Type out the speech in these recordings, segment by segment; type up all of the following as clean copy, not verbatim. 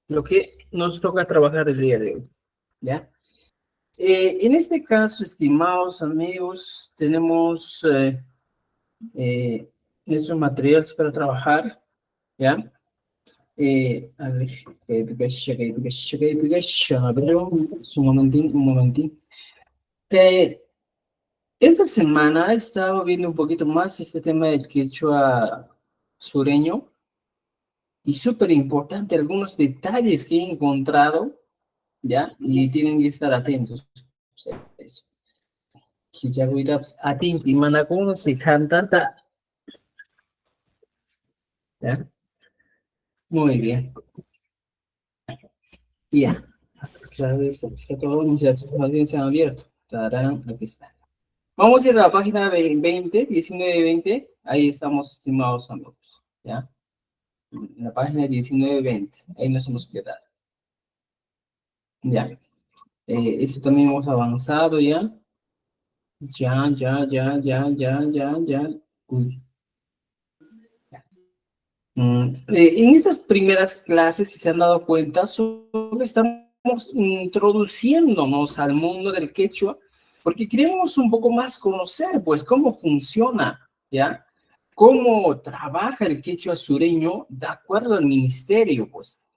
lo que nos toca trabajar el día de hoy, ¿ya? En este caso, estimados amigos, tenemos nuestros materiales para trabajar, ¿ya? A ver, a ver, un momentín, un momentín. Eh, Esta semana he estado viendo un poquito más este tema del quechua sureño y súper importante algunos detalles que he encontrado, ¿ya? Y tienen que estar atentos. O sea, eso. Hijabuiraps atinti manakuna si cantanta, ¿ya? Muy bien, ya. Claro, es que todos mis datos se han abierto. Tarán, aquí está. Vamos a ir a la página 20, 19, 20. Ahí estamos, estimados amigos, ¿ya? En la página 19, 20. Ahí nos hemos quedado. Ya. Esto también hemos avanzado ya. Ya. Uy. En estas primeras clases, si se han dado cuenta, solo estamos introduciéndonos al mundo del quechua, porque queremos un poco más conocer, pues, cómo funciona, ¿ya? Cómo trabaja el quechua sureño de acuerdo al ministerio, pues.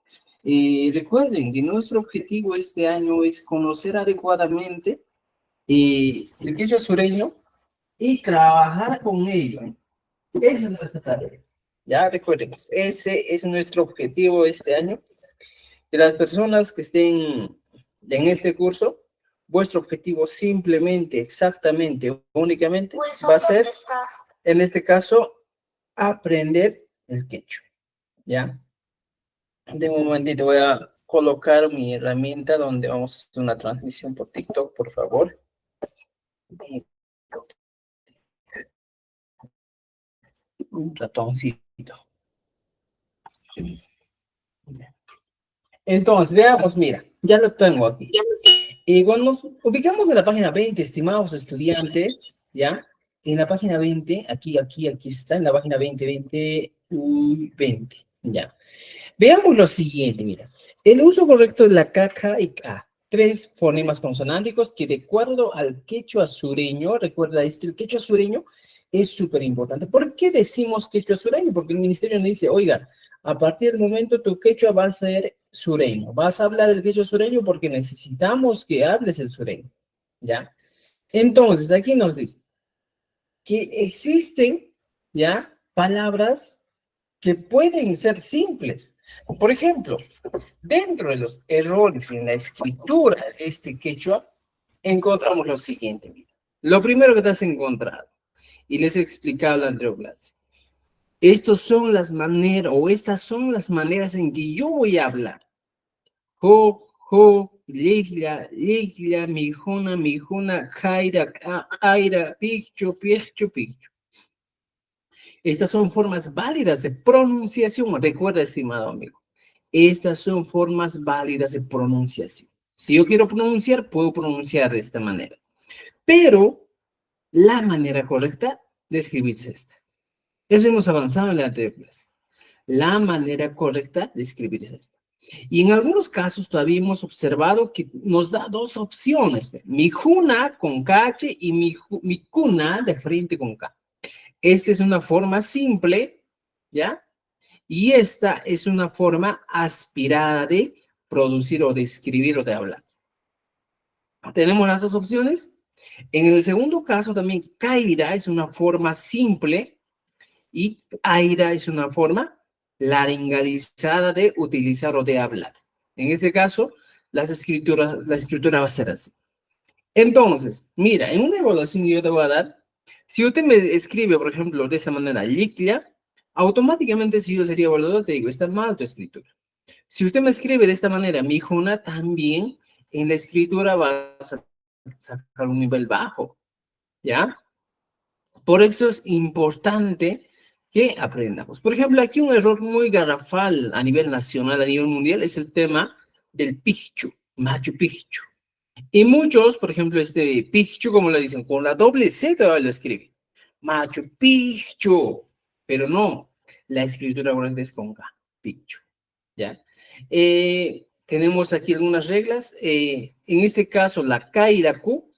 Recuerden que nuestro objetivo este año es conocer adecuadamente el quechua sureño y trabajar con ello. Esa es nuestra tarea. Ya recuerden, ese es nuestro objetivo este año. Que las personas que estén en este curso, vuestro objetivo simplemente, exactamente, únicamente, va a ser, en este caso, aprender el quechua. ¿Ya? De un momentito voy a colocar mi herramienta donde vamos a hacer una transmisión por TikTok, por favor. Un ratoncito. Entonces, veamos, mira, ya lo tengo aquí. Y cuando nos ubicamos en la página 20, estimados estudiantes, ¿ya? En la página 20, aquí está, en la página 20, 20, 20, ya. Veamos lo siguiente, mira. El uso correcto de la caja y K, tres fonemas consonánticos que de acuerdo al quechua sureño, recuerda esto, el quechua sureño es súper importante. ¿Por qué decimos quechua sureño? Porque el ministerio nos dice, oiga, a partir del momento tu quechua va a ser sureño, vas a hablar el quechua sureño porque necesitamos que hables el sureño, ¿ya? Entonces, aquí nos dice que existen, ¿ya? Palabras que pueden ser simples. Por ejemplo, dentro de los errores en la escritura de este quechua, encontramos lo siguiente. Mira. Lo primero que te has encontrado, y les he explicado en la anterior clase, estas son las maneras en que yo voy a hablar. Ligla, mijuna, jaira, aira, picho, picho. Estas son formas válidas de pronunciación. Recuerda, estimado amigo, estas son formas válidas de pronunciación. Si yo quiero pronunciar, puedo pronunciar de esta manera. Pero la manera correcta de escribir es esta. Eso hemos avanzado en la anterior clase. La manera correcta de escribir es esta. Y en algunos casos todavía hemos observado que nos da dos opciones. Mi juna con KH y mi cuna de frente con K. Esta es una forma simple, ¿ya? Y esta es una forma aspirada de producir o de escribir o de hablar. Tenemos las dos opciones. En el segundo caso también, Kaira es una forma simple y Aira es una forma laringalizada de utilizar o de hablar. En este caso, la escritura va a ser así. Entonces, mira, en una evaluación que yo te voy a dar, si usted me escribe, por ejemplo, de esta manera, Liklia, automáticamente si yo sería evaluador, te digo, está mal tu escritura. Si usted me escribe de esta manera, mi Juna, también en la escritura vas a sacar un nivel bajo, ¿ya? Por eso es importante que aprendamos. Por ejemplo, aquí un error muy garrafal a nivel nacional, a nivel mundial, es el tema del Picchu, Machu Picchu. Y muchos, por ejemplo, este Picchu, como lo dicen, con la doble Z lo escriben. Machu Picchu. Pero no, la escritura correcta es con K, Picchu. ¿Ya? Tenemos aquí algunas reglas. En este caso, la K y la Q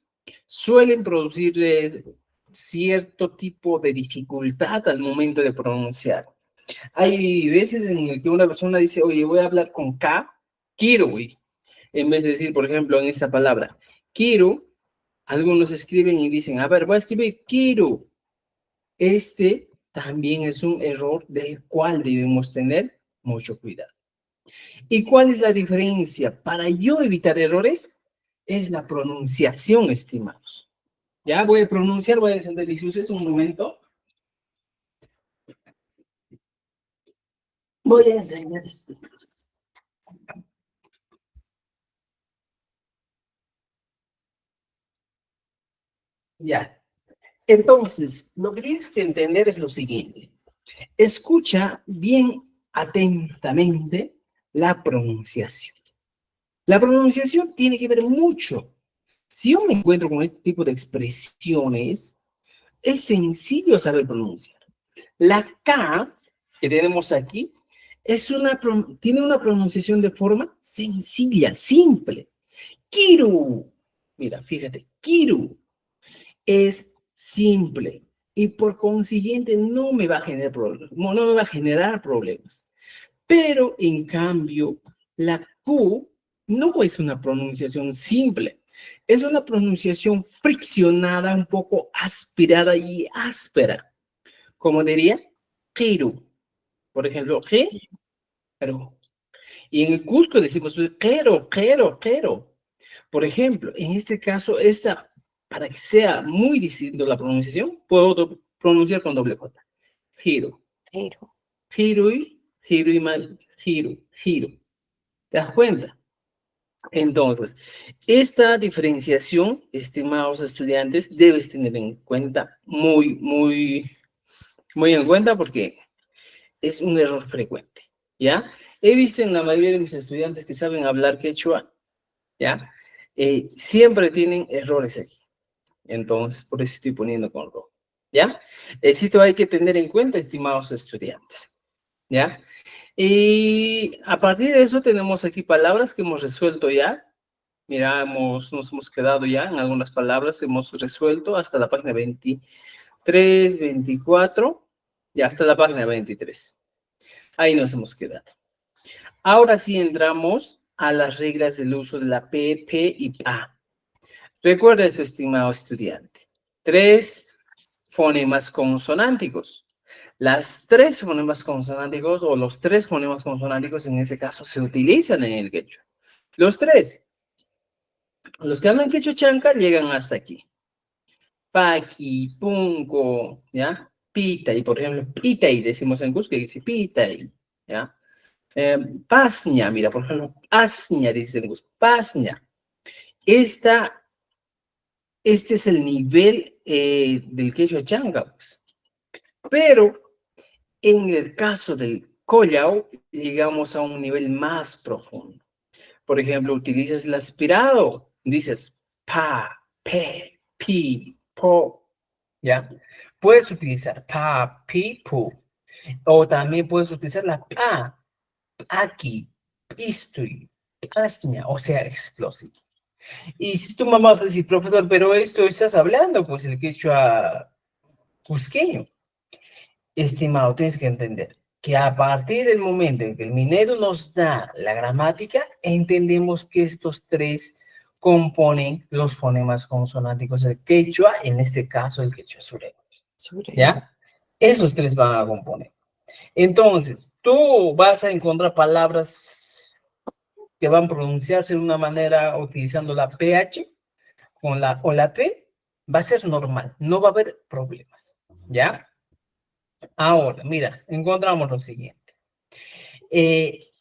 suelen producir cierto tipo de dificultad al momento de pronunciar. Hay veces en el que una persona dice, oye, voy a hablar con K, quiero, güey. En vez de decir, por ejemplo, en esta palabra, quiero, algunos escriben y dicen, a ver, voy a escribir quiero. Este también es un error del cual debemos tener mucho cuidado. ¿Y cuál es la diferencia? Para yo evitar errores, es la pronunciación, estimados. Ya voy a pronunciar, voy a encender mis luces un momento. Voy a enseñar esto. Ya. Entonces, lo que tienes que entender es lo siguiente. Escucha bien atentamente la pronunciación. La pronunciación tiene que ver mucho. Si yo me encuentro con este tipo de expresiones, es sencillo saber pronunciar. La K que tenemos aquí tiene una pronunciación de forma sencilla, simple. Kiru. Mira, fíjate, Kiru es simple y por consiguiente no me va a generar problemas. No me va a generar problemas. Pero en cambio, la Q no es una pronunciación simple. Es una pronunciación friccionada, un poco aspirada y áspera. Como diría, Kiru. Por ejemplo, G, pero. Y en el Cusco decimos, quiero. Por ejemplo, en este caso, para que sea muy distinto la pronunciación, puedo pronunciar con doble J. Giro. Pero, Giro y mal. Giro. ¿Te das cuenta? Entonces, esta diferenciación, estimados estudiantes, debes tener en cuenta muy en cuenta porque es un error frecuente, ¿ya? He visto en la mayoría de mis estudiantes que saben hablar quechua, ¿ya? Siempre tienen errores aquí. Entonces, por eso estoy poniendo con rojo, ¿ya? Esto hay que tener en cuenta, estimados estudiantes, ¿ya? Y a partir de eso tenemos aquí palabras que hemos resuelto ya. Mira, nos hemos quedado ya en algunas palabras, hemos resuelto hasta la página 23, 24, ya hasta la página 23. Ahí nos hemos quedado. Ahora sí entramos a las reglas del uso de la P, P y PA. Recuerda esto, estimado estudiante. 3 fonemas consonánticos. Las 3 fonemas consonánticos o los 3 fonemas consonánticos en este caso se utilizan en el quechua. Los 3. Los que hablan quechua chanca llegan hasta aquí. Paqui, punco, ¿ya? Pita, y por ejemplo, pita y decimos en Cusco, dice pita y, ¿ya? Pasña, mira, por ejemplo, pasña, dice en Cusco, pasña. Este es el nivel del quechua changa, pues. Pero en el caso del collao, llegamos a un nivel más profundo. Por ejemplo, utilizas el aspirado, dices pa, pe, pi, po, ¿ya? Puedes utilizar pa, pi, pu, o también puedes utilizar la pa, aquí, pistui, pasña, o sea, explosivo. Y si tu mamá va a decir, profesor, pero esto estás hablando, pues el quechua cusqueño. Estimado, tienes que entender que a partir del momento en que el minero nos da la gramática, entendemos que estos 3 componen los fonemas consonánticos del quechua, en este caso el quechua sureño. ¿Ya? Esos 3 van a componer. Entonces, tú vas a encontrar palabras que van a pronunciarse de una manera utilizando la PH o la P, va a ser normal, no va a haber problemas. ¿Ya? Ahora, mira, encontramos lo siguiente.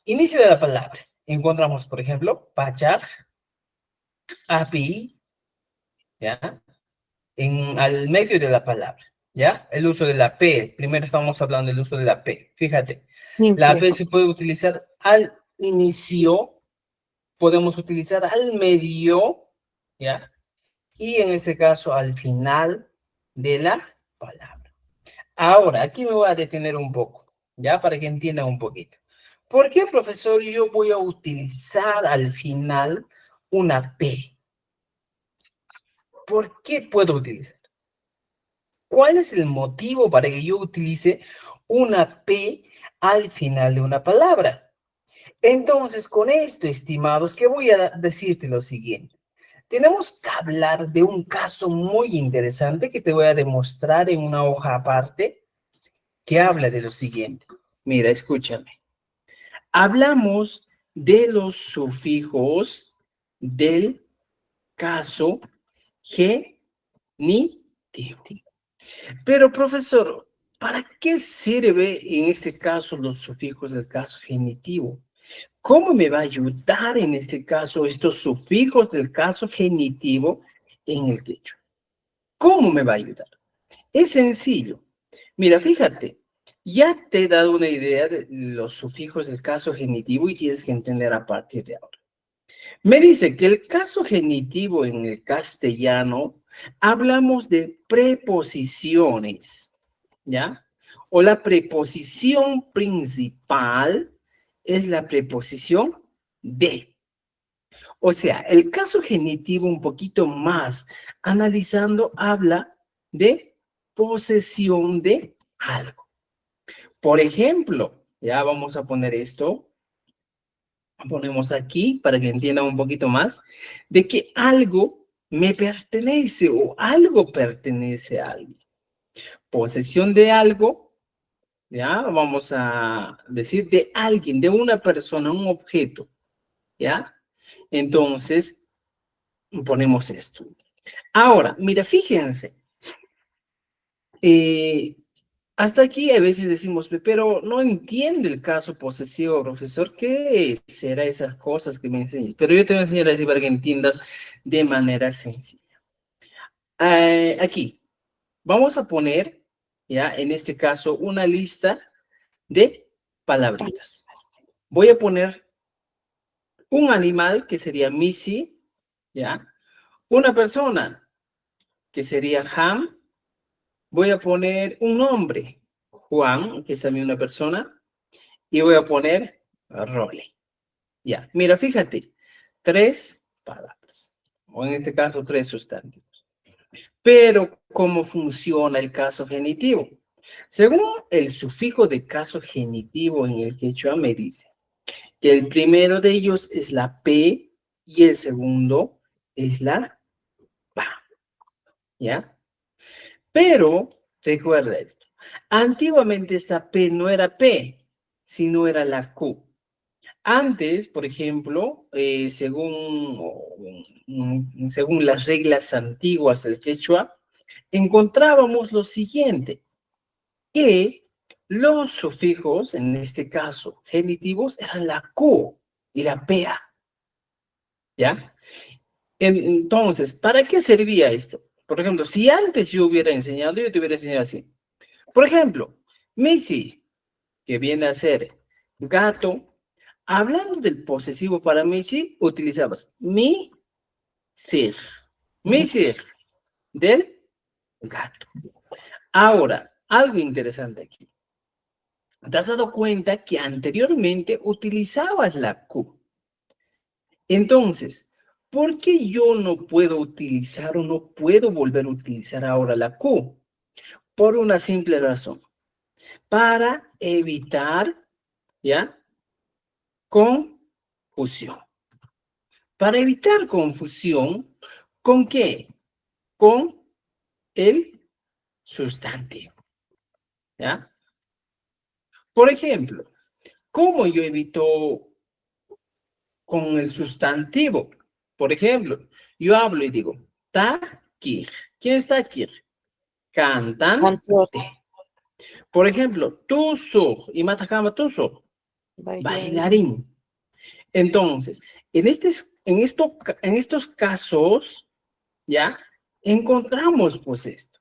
Inicio de la palabra. Encontramos, por ejemplo, pachaj, api, ¿ya? Al medio de la palabra, ¿ya? El uso de la P. Primero estamos hablando del uso de la P. Fíjate, la P se puede utilizar al inicio, podemos utilizar al medio, ¿ya? Y en este caso al final de la palabra. Ahora, aquí me voy a detener un poco, ¿ya? Para que entiendan un poquito. ¿Por qué, profesor, yo voy a utilizar al final una P? ¿Por qué puedo utilizar? ¿Cuál es el motivo para que yo utilice una P al final de una palabra? Entonces, con esto, estimados, que voy a decirte lo siguiente. Tenemos que hablar de un caso muy interesante que te voy a demostrar en una hoja aparte que habla de lo siguiente. Mira, escúchame. Hablamos de los sufijos del caso genitivo. Pero, profesor, ¿para qué sirve en este caso los sufijos del caso genitivo? ¿Cómo me va a ayudar en este caso estos sufijos del caso genitivo en el quechua? ¿Cómo me va a ayudar? Es sencillo. Mira, fíjate, ya te he dado una idea de los sufijos del caso genitivo y tienes que entender a partir de ahora. Me dice que el caso genitivo en el castellano hablamos de preposiciones, ¿ya? O la preposición principal es la preposición de. O sea, el caso genitivo un poquito más analizando habla de posesión de algo. Por ejemplo, ya vamos a poner esto, ponemos aquí para que entiendan un poquito más, de que algo me pertenece o algo pertenece a alguien. Posesión de algo, ya vamos a decir de alguien, de una persona, un objeto, ya. Entonces, ponemos esto. Ahora, mira, fíjense, eh, hasta aquí a veces decimos, pero no entiende el caso posesivo, profesor. ¿Qué será esas cosas que me enseñas? Pero yo te voy a enseñar así para que entiendas de manera sencilla. Aquí, vamos a poner, ya, en este caso, una lista de palabritas. Voy a poner un animal, que sería Missy, ya. Una persona, que sería Ham. Voy a poner un nombre, Juan, que es también una persona. Y voy a poner Role. Ya, mira, fíjate, 3 palabras, o en este caso 3 sustantivos. Pero, ¿cómo funciona el caso genitivo? Según el sufijo de caso genitivo en el quechua me dice que el primero de ellos es la P y el segundo es la PA, ¿ya? Pero, recuerda esto, antiguamente esta P no era P, sino era la Q. Antes, por ejemplo, según las reglas antiguas del quechua, encontrábamos lo siguiente, que los sufijos, en este caso genitivos, eran la Q y la PA, ¿ya? Entonces, ¿para qué servía esto? Por ejemplo, si antes yo hubiera enseñado, yo te hubiera enseñado así. Por ejemplo, Missy, que viene a ser gato. Hablando del posesivo para Missy, utilizabas mi ser. Mi ser del gato. Ahora, algo interesante aquí. ¿Te has dado cuenta que anteriormente utilizabas la Q? Entonces, ¿por qué yo no puedo utilizar o no puedo volver a utilizar ahora la Q? Por una simple razón. Para evitar, ¿ya? Confusión. Para evitar confusión, ¿con qué? Con el sustantivo, ¿ya? Por ejemplo, ¿cómo yo evito con el sustantivo? Por ejemplo, yo hablo y digo, Takir. ¿Quién está aquí? Cantante. Por ejemplo, tuso y matakama tuso, bailarín. Entonces, en estos casos, ¿ya? Encontramos pues esto.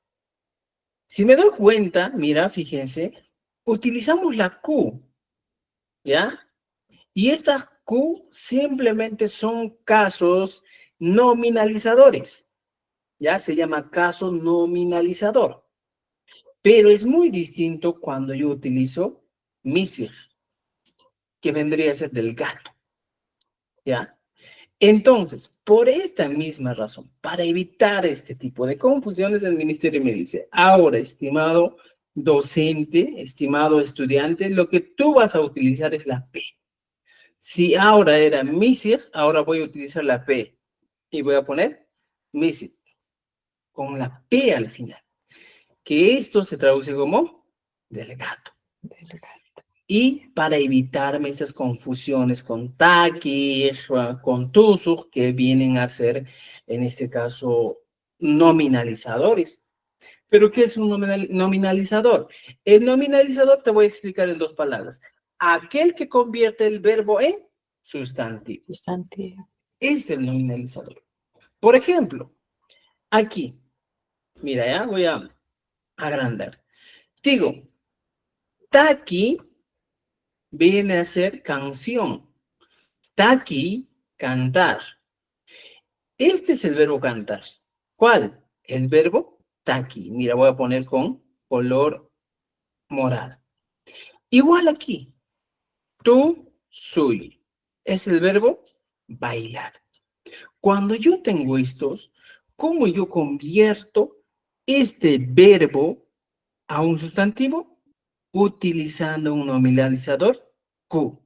Si me doy cuenta, mira, fíjense, utilizamos la Q, ¿ya? Y esta Q simplemente son casos nominalizadores, ¿ya? Se llama caso nominalizador. Pero es muy distinto cuando yo utilizo MISIR, que vendría a ser del gato, ¿ya? Entonces, por esta misma razón, para evitar este tipo de confusiones, el ministerio me dice, ahora, estimado docente, estimado estudiante, lo que tú vas a utilizar es la P. Si ahora era MISIR, ahora voy a utilizar la P y voy a poner MISIR con la P al final, que esto se traduce como delegado. Y para evitarme estas confusiones con taqui, con tusuk, que vienen a ser, en este caso, nominalizadores. ¿Pero qué es un nominalizador? El nominalizador te voy a explicar en dos palabras. Aquel que convierte el verbo en sustantivo. Sustantivo. Es el nominalizador. Por ejemplo, aquí, mira, ya voy a agrandar. Digo, taqui viene a ser canción. Taqui, cantar. Este es el verbo cantar. ¿Cuál? El verbo taqui. Mira, voy a poner con color morado. Igual aquí. Tú, soy. Es el verbo bailar. Cuando yo tengo estos, ¿cómo yo convierto este verbo a un sustantivo? Utilizando un nominalizador Q.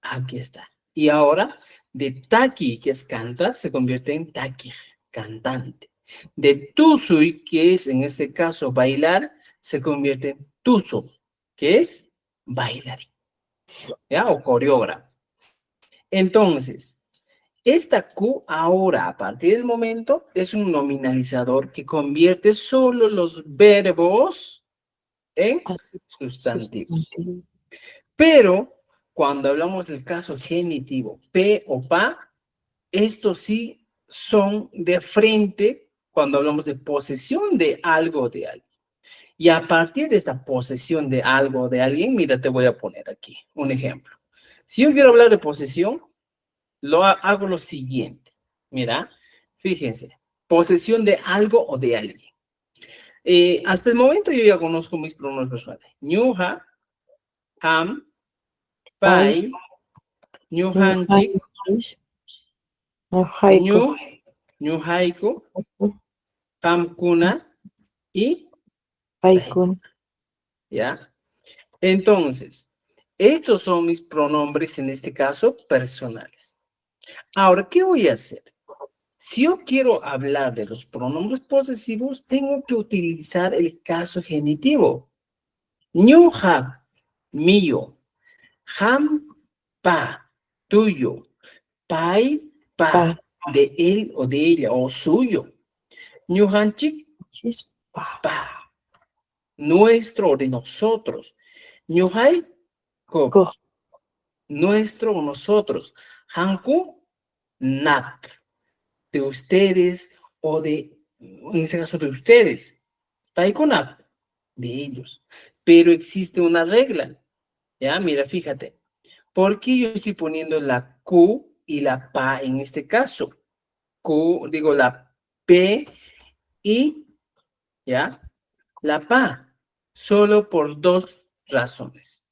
Aquí está. Y ahora, de taqui, que es cantar, se convierte en taqui, cantante. De tusui, que es en este caso bailar, se convierte en tuso, que es bailarín, ¿ya? O coreógrafo. Entonces, esta Q ahora, a partir del momento, es un nominalizador que convierte solo los verbos en sustantivos. Sustantivo. Pero cuando hablamos del caso genitivo, P o PA, estos sí son de frente cuando hablamos de posesión de algo o de alguien. Y a partir de esta posesión de algo o de alguien, mira, te voy a poner aquí un ejemplo. Si yo quiero hablar de posesión, hago lo siguiente. Mira, fíjense, posesión de algo o de alguien. Hasta el momento yo ya conozco mis pronombres personales. Ñuja, ham, pai, ñujanchik, ñu, ñuhaiku, pamkuna y Paikun. ¿ya? Entonces, estos son mis pronombres, en este caso, personales. Ahora, ¿qué voy a hacer? Si yo quiero hablar de los pronombres posesivos, tengo que utilizar el caso genitivo. Ñuja, mío. Ham, pa, tuyo. Pai, pa, de él o de ella, o suyo. Ñujanchik, pa, nuestro o de nosotros. Ñuhai, ko, nuestro o nosotros. Hanku, nap, de ustedes o de, en este caso de ustedes. Taikonap, de ellos. Pero existe una regla. Ya, mira, fíjate. ¿Por qué yo estoy poniendo la Q y la PA en este caso? Q, digo la P y, ¿ya? La PA. Solo por dos razones.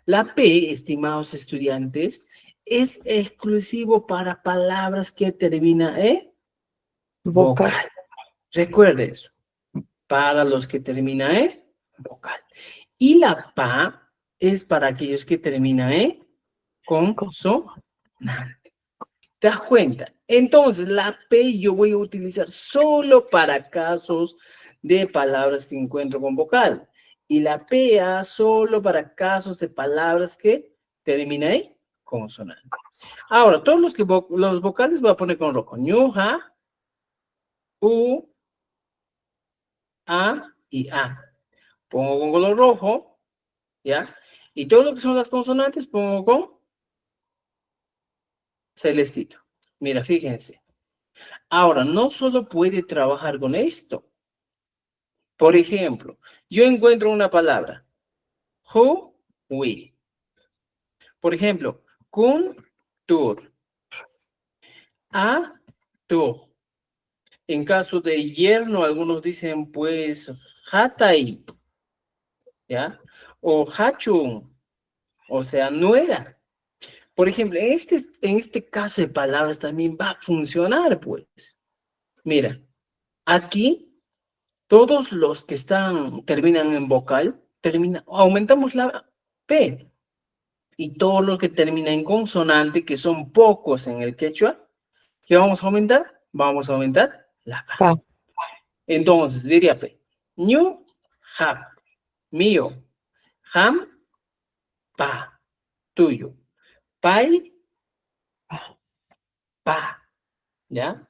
La P, estimados estudiantes, es exclusivo para palabras que terminan en vocal. Recuerde eso. Para los que terminan en vocal. Y la PA es para aquellos que terminan en consonante. ¿Te das cuenta? Entonces, la P yo voy a utilizar solo para casos de palabras que encuentro con vocal. Y la PA solo para casos de palabras que terminan en consonante. Ahora, todos los vocales voy a poner con rojo. Ñuja, U, A y A. Pongo con color rojo, ¿ya? Y todo lo que son las consonantes pongo con celestito. Mira, fíjense. Ahora, no solo puede trabajar con esto. Por ejemplo, yo encuentro una palabra. Who, we. Por ejemplo, kun, tur. A, tu. En caso de yerno, algunos dicen, pues, hatai. ¿Ya? O hachun. O sea, no era. Por ejemplo, en este caso de palabras también va a funcionar, pues. Mira, aquí todos los que terminan en vocal, aumentamos la P. Y todos los que terminan en consonante, que son pocos en el quechua, ¿qué vamos a aumentar? Vamos a aumentar la P. Pa. Entonces, diría P. Ñu, hap, mío, ham, pa, tuyo, pai, Pa. pa, ¿ya?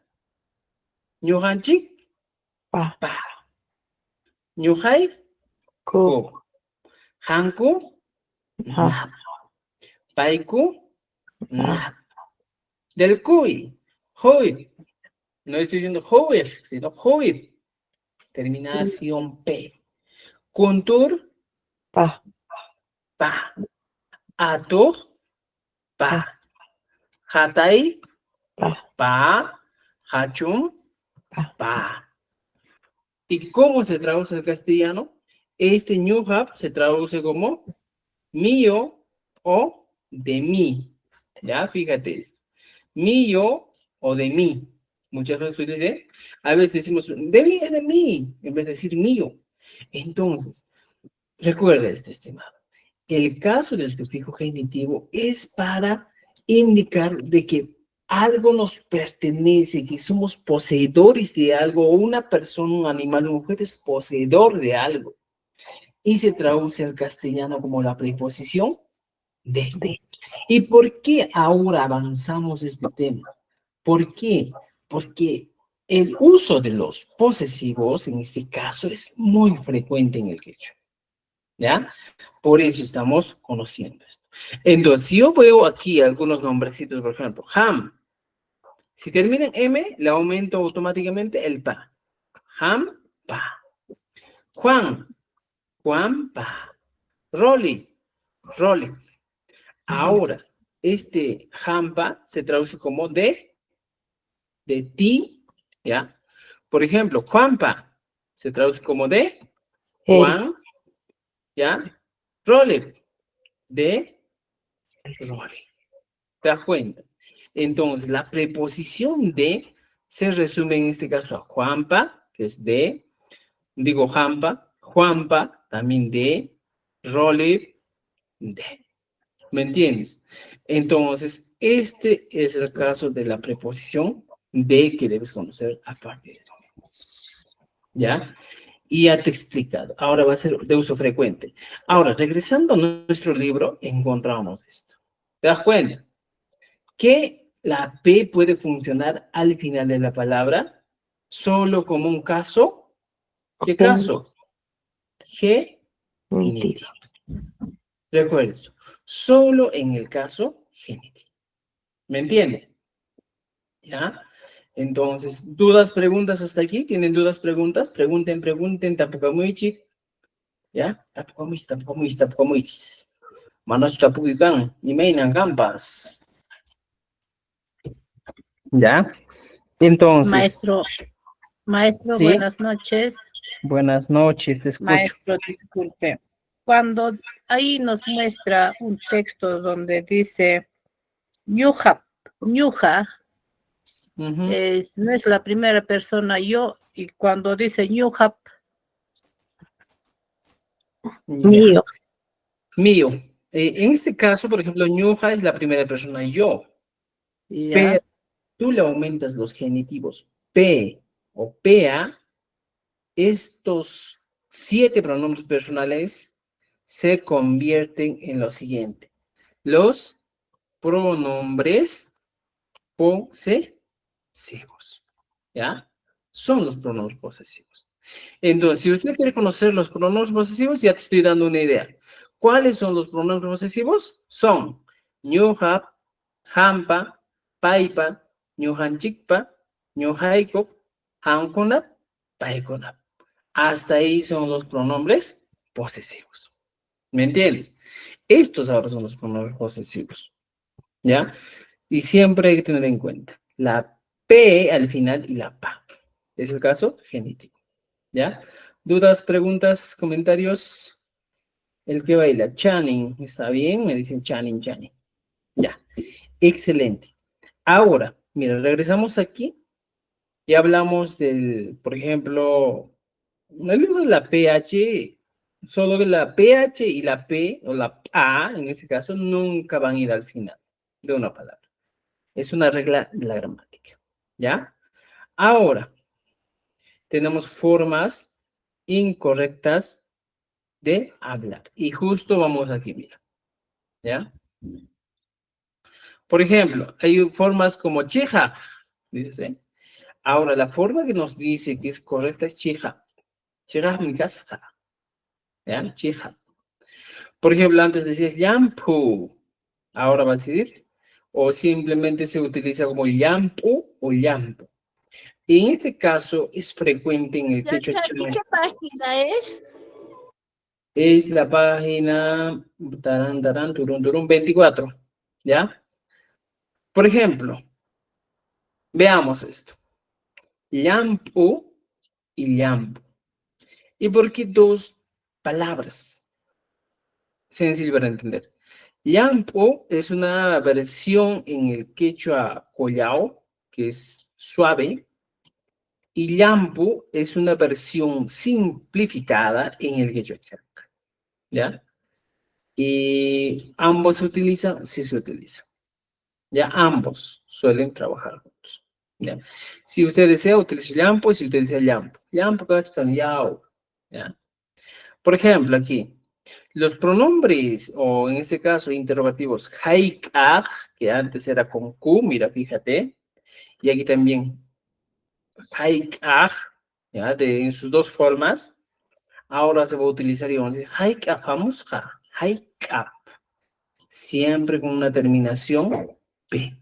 Ñu hanchik, Pa. pa. Ñu hai, Ku. ko. Hanku, Ha. nap. Paiku, Ha. nap. Del cuy, hoy. No estoy diciendo hoy, sino hoy. Terminación P. Kuntur, Pa. pa. Atur, pa. Pa. Hatay, Pa. pa. Hachum, Pa. pa. ¿Y cómo se traduce al castellano? Este new hub se traduce como mío o de mí. Ya, fíjate esto. Mío o de mí. Muchas veces a veces decimos, de mí es de mí, en vez de decir mío. Entonces, recuerda esto, estimado. El caso del sufijo genitivo es para indicar de que algo nos pertenece, que somos poseedores de algo, o una persona, un animal, una mujer es poseedor de algo. Y se traduce al castellano como la preposición de. De. ¿Y por qué ahora avanzamos este tema? ¿Por qué? Porque el uso de los posesivos, en este caso, es muy frecuente en el quechua. ¿Ya? Por eso estamos conociendo esto. Entonces, si yo veo aquí algunos nombrecitos, por ejemplo, ham. Si termina en M, le aumento automáticamente el pa. Ham, pa. Juan, Juan, pa. Rolly, Rolly. Ahora, este hampa se traduce como de ti, ¿ya? Por ejemplo, Juanpa se traduce como de El. Juan, ¿ya? Rolly, de Rolly. ¿Te das cuenta? Entonces, la preposición de se resume en este caso a Juanpa, que es de, digo Jampa, Juanpa, también de, Rolly, de. ¿Me entiendes? Entonces, este es el caso de la preposición de que debes conocer a partir de hoy. ¿Ya? Y ya te he explicado. Ahora va a ser de uso frecuente. Ahora, regresando a nuestro libro, encontramos esto. ¿Te das cuenta? Que la P puede funcionar al final de la palabra solo como un caso. ¿Qué caso? Genitivo. Genitivo. Recuerda eso. Solo en el caso genitivo. ¿Me entienden? ¿Ya? Entonces, ¿dudas, preguntas hasta aquí? ¿Tienen dudas, preguntas? Pregunten, pregunten, tampoco muy chic. ¿Ya? Tampoco muy, tampoco muy, tampoco muy. Manos tampoco ikan, y meinan campas. ¿Ya? Entonces, Maestro, maestro, ¿sí? buenas noches. Buenas noches, te escucho. Maestro, disculpe. Cuando ahí nos muestra un texto donde dice Ñuja, Ñuja, Ujú. no es la primera persona yo, y cuando dice Ñuja, Ya. Mío. Mío. En este caso, por ejemplo, ñuja es la primera persona yo, pero ya, tú le aumentas los genitivos P o PA, estos 7 pronombres personales se convierten en lo siguiente. Los pronombres posesivos. ¿Ya? Son los pronombres posesivos. Entonces, si usted quiere conocer los pronombres posesivos, ya te estoy dando una idea. ¿Cuáles son los pronombres posesivos? Son ñuhap, hampa, paipa, ñuhanchikpa, ñuhaikop, hankunap, paikunap. Hasta ahí son los pronombres posesivos. ¿Me entiendes? Estos ahora son los pronombres posesivos. ¿Ya? Y siempre hay que tener en cuenta la P al final y la PA. Es el caso genitivo. ¿Ya? ¿Dudas, preguntas, comentarios? El que baila, Channing, ¿está bien? Me dicen Channing, Channing. Ya, excelente. Ahora, mira, regresamos aquí y hablamos del, por ejemplo, no de la PH, solo que la PH y la P, o la A, en este caso, nunca van a ir al final de una palabra. Es una regla de la gramática, ¿ya? Ahora, tenemos formas incorrectas de hablar. Y justo vamos aquí, mira, ¿ya? Por ejemplo, hay formas como cheja, dices, ¿eh? Ahora, la forma que nos dice que es correcta es cheja. Cheja mi casa, ¿ya? Cheja. Por ejemplo, antes decías shampoo. Ahora va a decir, o simplemente se utiliza como shampoo o shampoo. En este caso es frecuente en el quechua chamán. ¿Qué página es? Es la página turun, turun, 24, ¿ya? Por ejemplo, veamos esto. Shampoo y shampoo. ¿Y por qué dos palabras? Sencillo para entender. Llampo es una versión en el quechua collao, que es suave, y llampo es una versión simplificada en el quechua charca, ¿ya? Y ambos se utilizan, sí se utilizan, ¿ya? Ambos suelen trabajar juntos, ¿ya? Si usted desea, utilice llampo, y si usted desea llampo. Llampo, cachtan, yao, ¿ya? Por ejemplo, aquí, los pronombres, o en este caso, interrogativos, haikaj, que antes era con Q, mira, fíjate, y aquí también, haikaj, ya, en sus dos formas, ahora se va a utilizar y vamos a decir, haikaj, vamos, haikaj, siempre con una terminación P,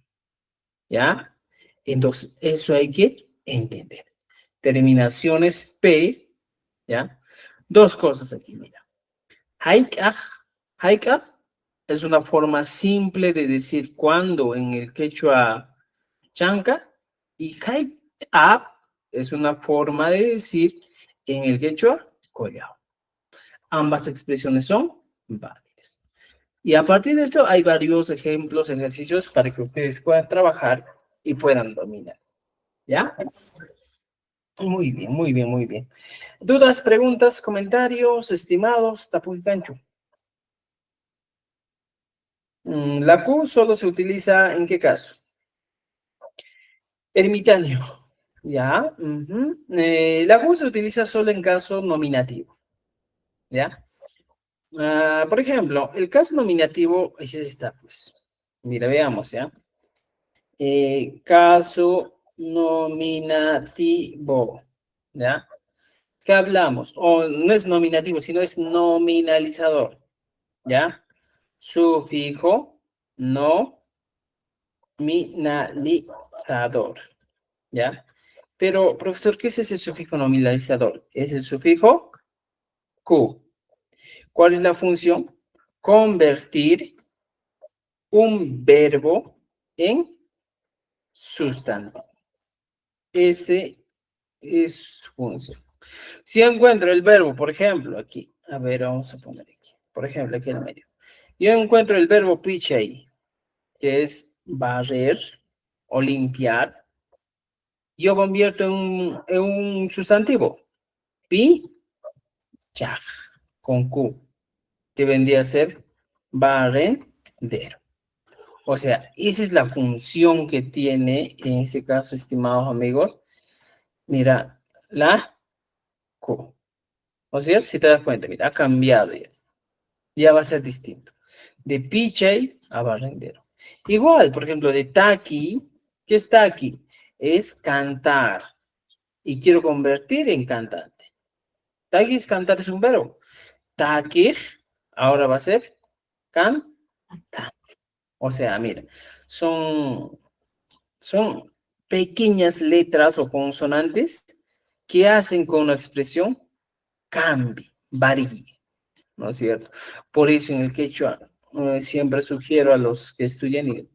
¿ya? Entonces, eso hay que entender. Terminaciones P, ¿ya? Dos cosas aquí, mira. Haikaj, haikaj es una forma simple de decir cuando en el quechua chanca, y haikaj es una forma de decir en el quechua collao. Ambas expresiones son válidas. Y a partir de esto hay varios ejemplos, ejercicios para que ustedes puedan trabajar y puedan dominar. ¿Ya? Muy bien, muy bien, muy bien. ¿Dudas, preguntas, comentarios, estimados? Tapuicancho. La Q solo se utiliza ¿en qué caso? Ermitaño. ¿Ya? La Q se utiliza solo en caso nominativo. ¿Ya? Por ejemplo, el caso nominativo, ese está, pues. Mira, veamos, ¿ya? Caso nominativo. ¿Ya? ¿Qué hablamos? O no es nominativo, sino es nominalizador. ¿Ya? Sufijo, nominalizador. ¿Ya? Pero, profesor, ¿qué es ese sufijo nominalizador? Es el sufijo Q. ¿Cuál es la función? Convertir un verbo en sustantivo. Ese es su función. Si encuentro el verbo, por ejemplo, aquí. A ver, vamos a poner aquí. Por ejemplo, aquí en medio. Yo encuentro el verbo pichai, que es barrer o limpiar. Yo convierto en un sustantivo. Pichaj, con Q, que vendría a ser barrendero. O sea, esa es la función que tiene, en este caso, estimados amigos. Mira, la Q. O sea, si te das cuenta, mira, ha cambiado ya. Ya va a ser distinto. De pichai a barrendero. Igual, por ejemplo, de taqui, ¿qué es taqui? Es cantar. Y quiero convertir en cantante. Taqui es cantar, es un verbo. Taqui, ahora va a ser cantante. O sea, mira, son pequeñas letras o consonantes que hacen con una expresión cambie, varíe, ¿no es cierto? Por eso en el quechua siempre sugiero a los que estudian, y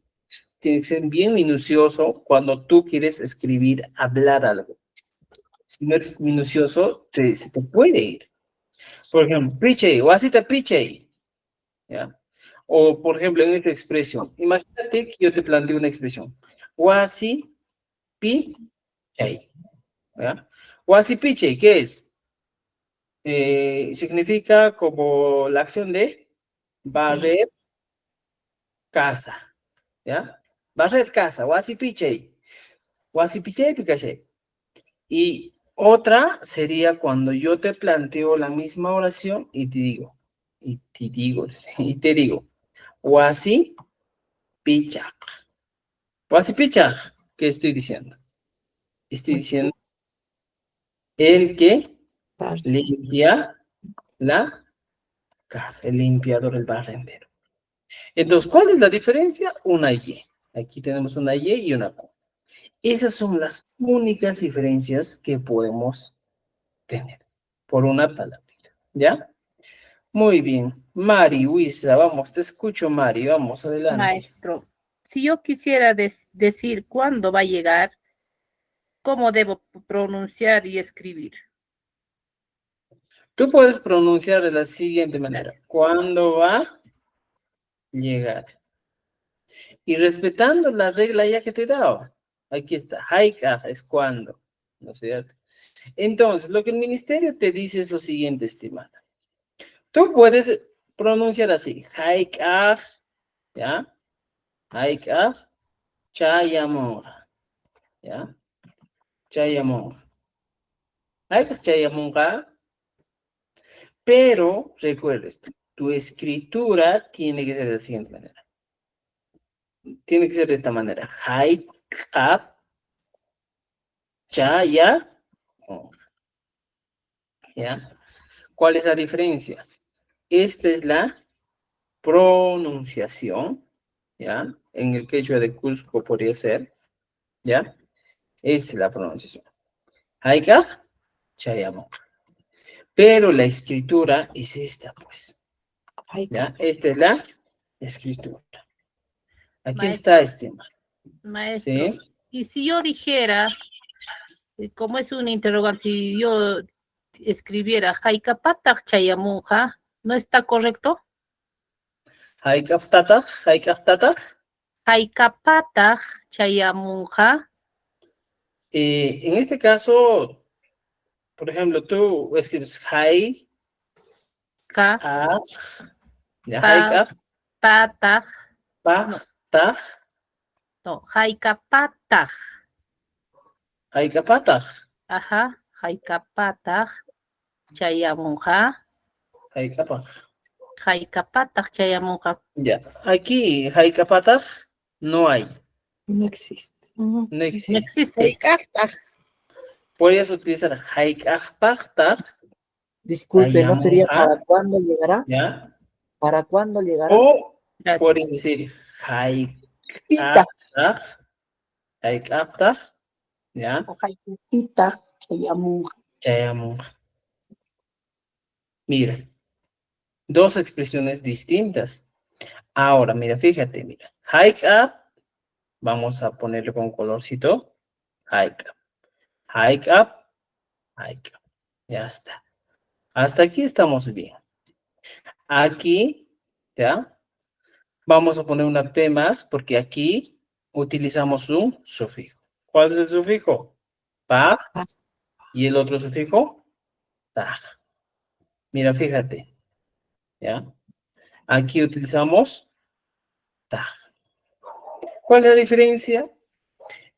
tiene que ser bien minucioso cuando tú quieres escribir, hablar algo. Si no eres minucioso, se te puede ir. Por ejemplo, piche, o así te piche, ¿ya? O, por ejemplo, en esta expresión, imagínate que yo te planteo una expresión. Wasi, pi, chay, ¿ya? Wasi, pi, chay, ¿qué es? Significa como la acción de barrer casa, ¿ya? Barrer casa, wasi, pi, chay. Wasi, pi, chay, pi, chay. Y otra sería cuando yo te planteo la misma oración y te digo, Wasi pichak. Wasi pichak, ¿qué estoy diciendo? Estoy diciendo el que limpia la casa, el limpiador, el barrendero. Entonces, ¿cuál es la diferencia? Una Y. Aquí tenemos una Y y una Q. Esas son las únicas diferencias que podemos tener por una palabra. ¿Ya? Muy bien. Mari, Luisa, vamos, te escucho, Mari, vamos, adelante. Maestro, si yo quisiera decir cuándo va a llegar, ¿cómo debo pronunciar y escribir? Tú puedes pronunciar de la siguiente manera. ¿Cuándo va a llegar? Y respetando la regla ya que te he dado. Aquí está. Haika es cuándo. ¿No es cierto? Entonces, lo que el ministerio te dice es lo siguiente, estimada. Tú puedes pronunciar así. Haika, ¿ya? Haika, chayamora, ¿ya? Chayamora. Haika, chayamora. Pero, recuerda esto, tu escritura tiene que ser de la siguiente manera. Tiene que ser de esta manera. Haika, chayamora. ¿Ya? ¿Cuál es la diferencia? Esta es la pronunciación, ¿ya? En el quechua de Cusco podría ser, ¿ya? Esta es la pronunciación. Haikaj, chayamo. Pero la escritura es esta, pues. ¿Ya? Esta es la escritura. Aquí está, estimado. Maestro, ¿Sí? y si yo dijera, como es un interrogante, si yo escribiera Haikapatach Chayamuja, ¿no está correcto? Haikaj tataj. Haikapatach Chayamuja. En este caso, por ejemplo, tú escribes Hai, Ka, ya pa, Haikaj, patach, no, taj, no, Haikapatach. Haikapatach. Ajá, Haikapatach Chayamuja. Haikapaj. Haikapatach Chayamuja. Ya, aquí Haikapataj no hay, No existe. no No existe. existe. Puedes utilizar Haikapataj, Disculpe, ¿no sería Chayamuja, para cuándo llegará? ¿ya? ¿Para cuándo llegará? O Gracias. puedes decir Pita, Haikapataj, ¿ya? pita, Chayamuja. Chayamuja. Mira, dos expresiones distintas. Ahora, mira, fíjate, mira. Hike up, vamos a ponerle con colorcito. Hike up. Hike up, hike up. Ya está. Hasta aquí estamos bien. Aquí, ¿ya? Vamos a poner una P más porque aquí utilizamos un sufijo. ¿Cuál es el sufijo? Pa. Y el otro sufijo, taj. Mira, fíjate. ¿Ya? Aquí utilizamos taj. ¿Cuál es la diferencia?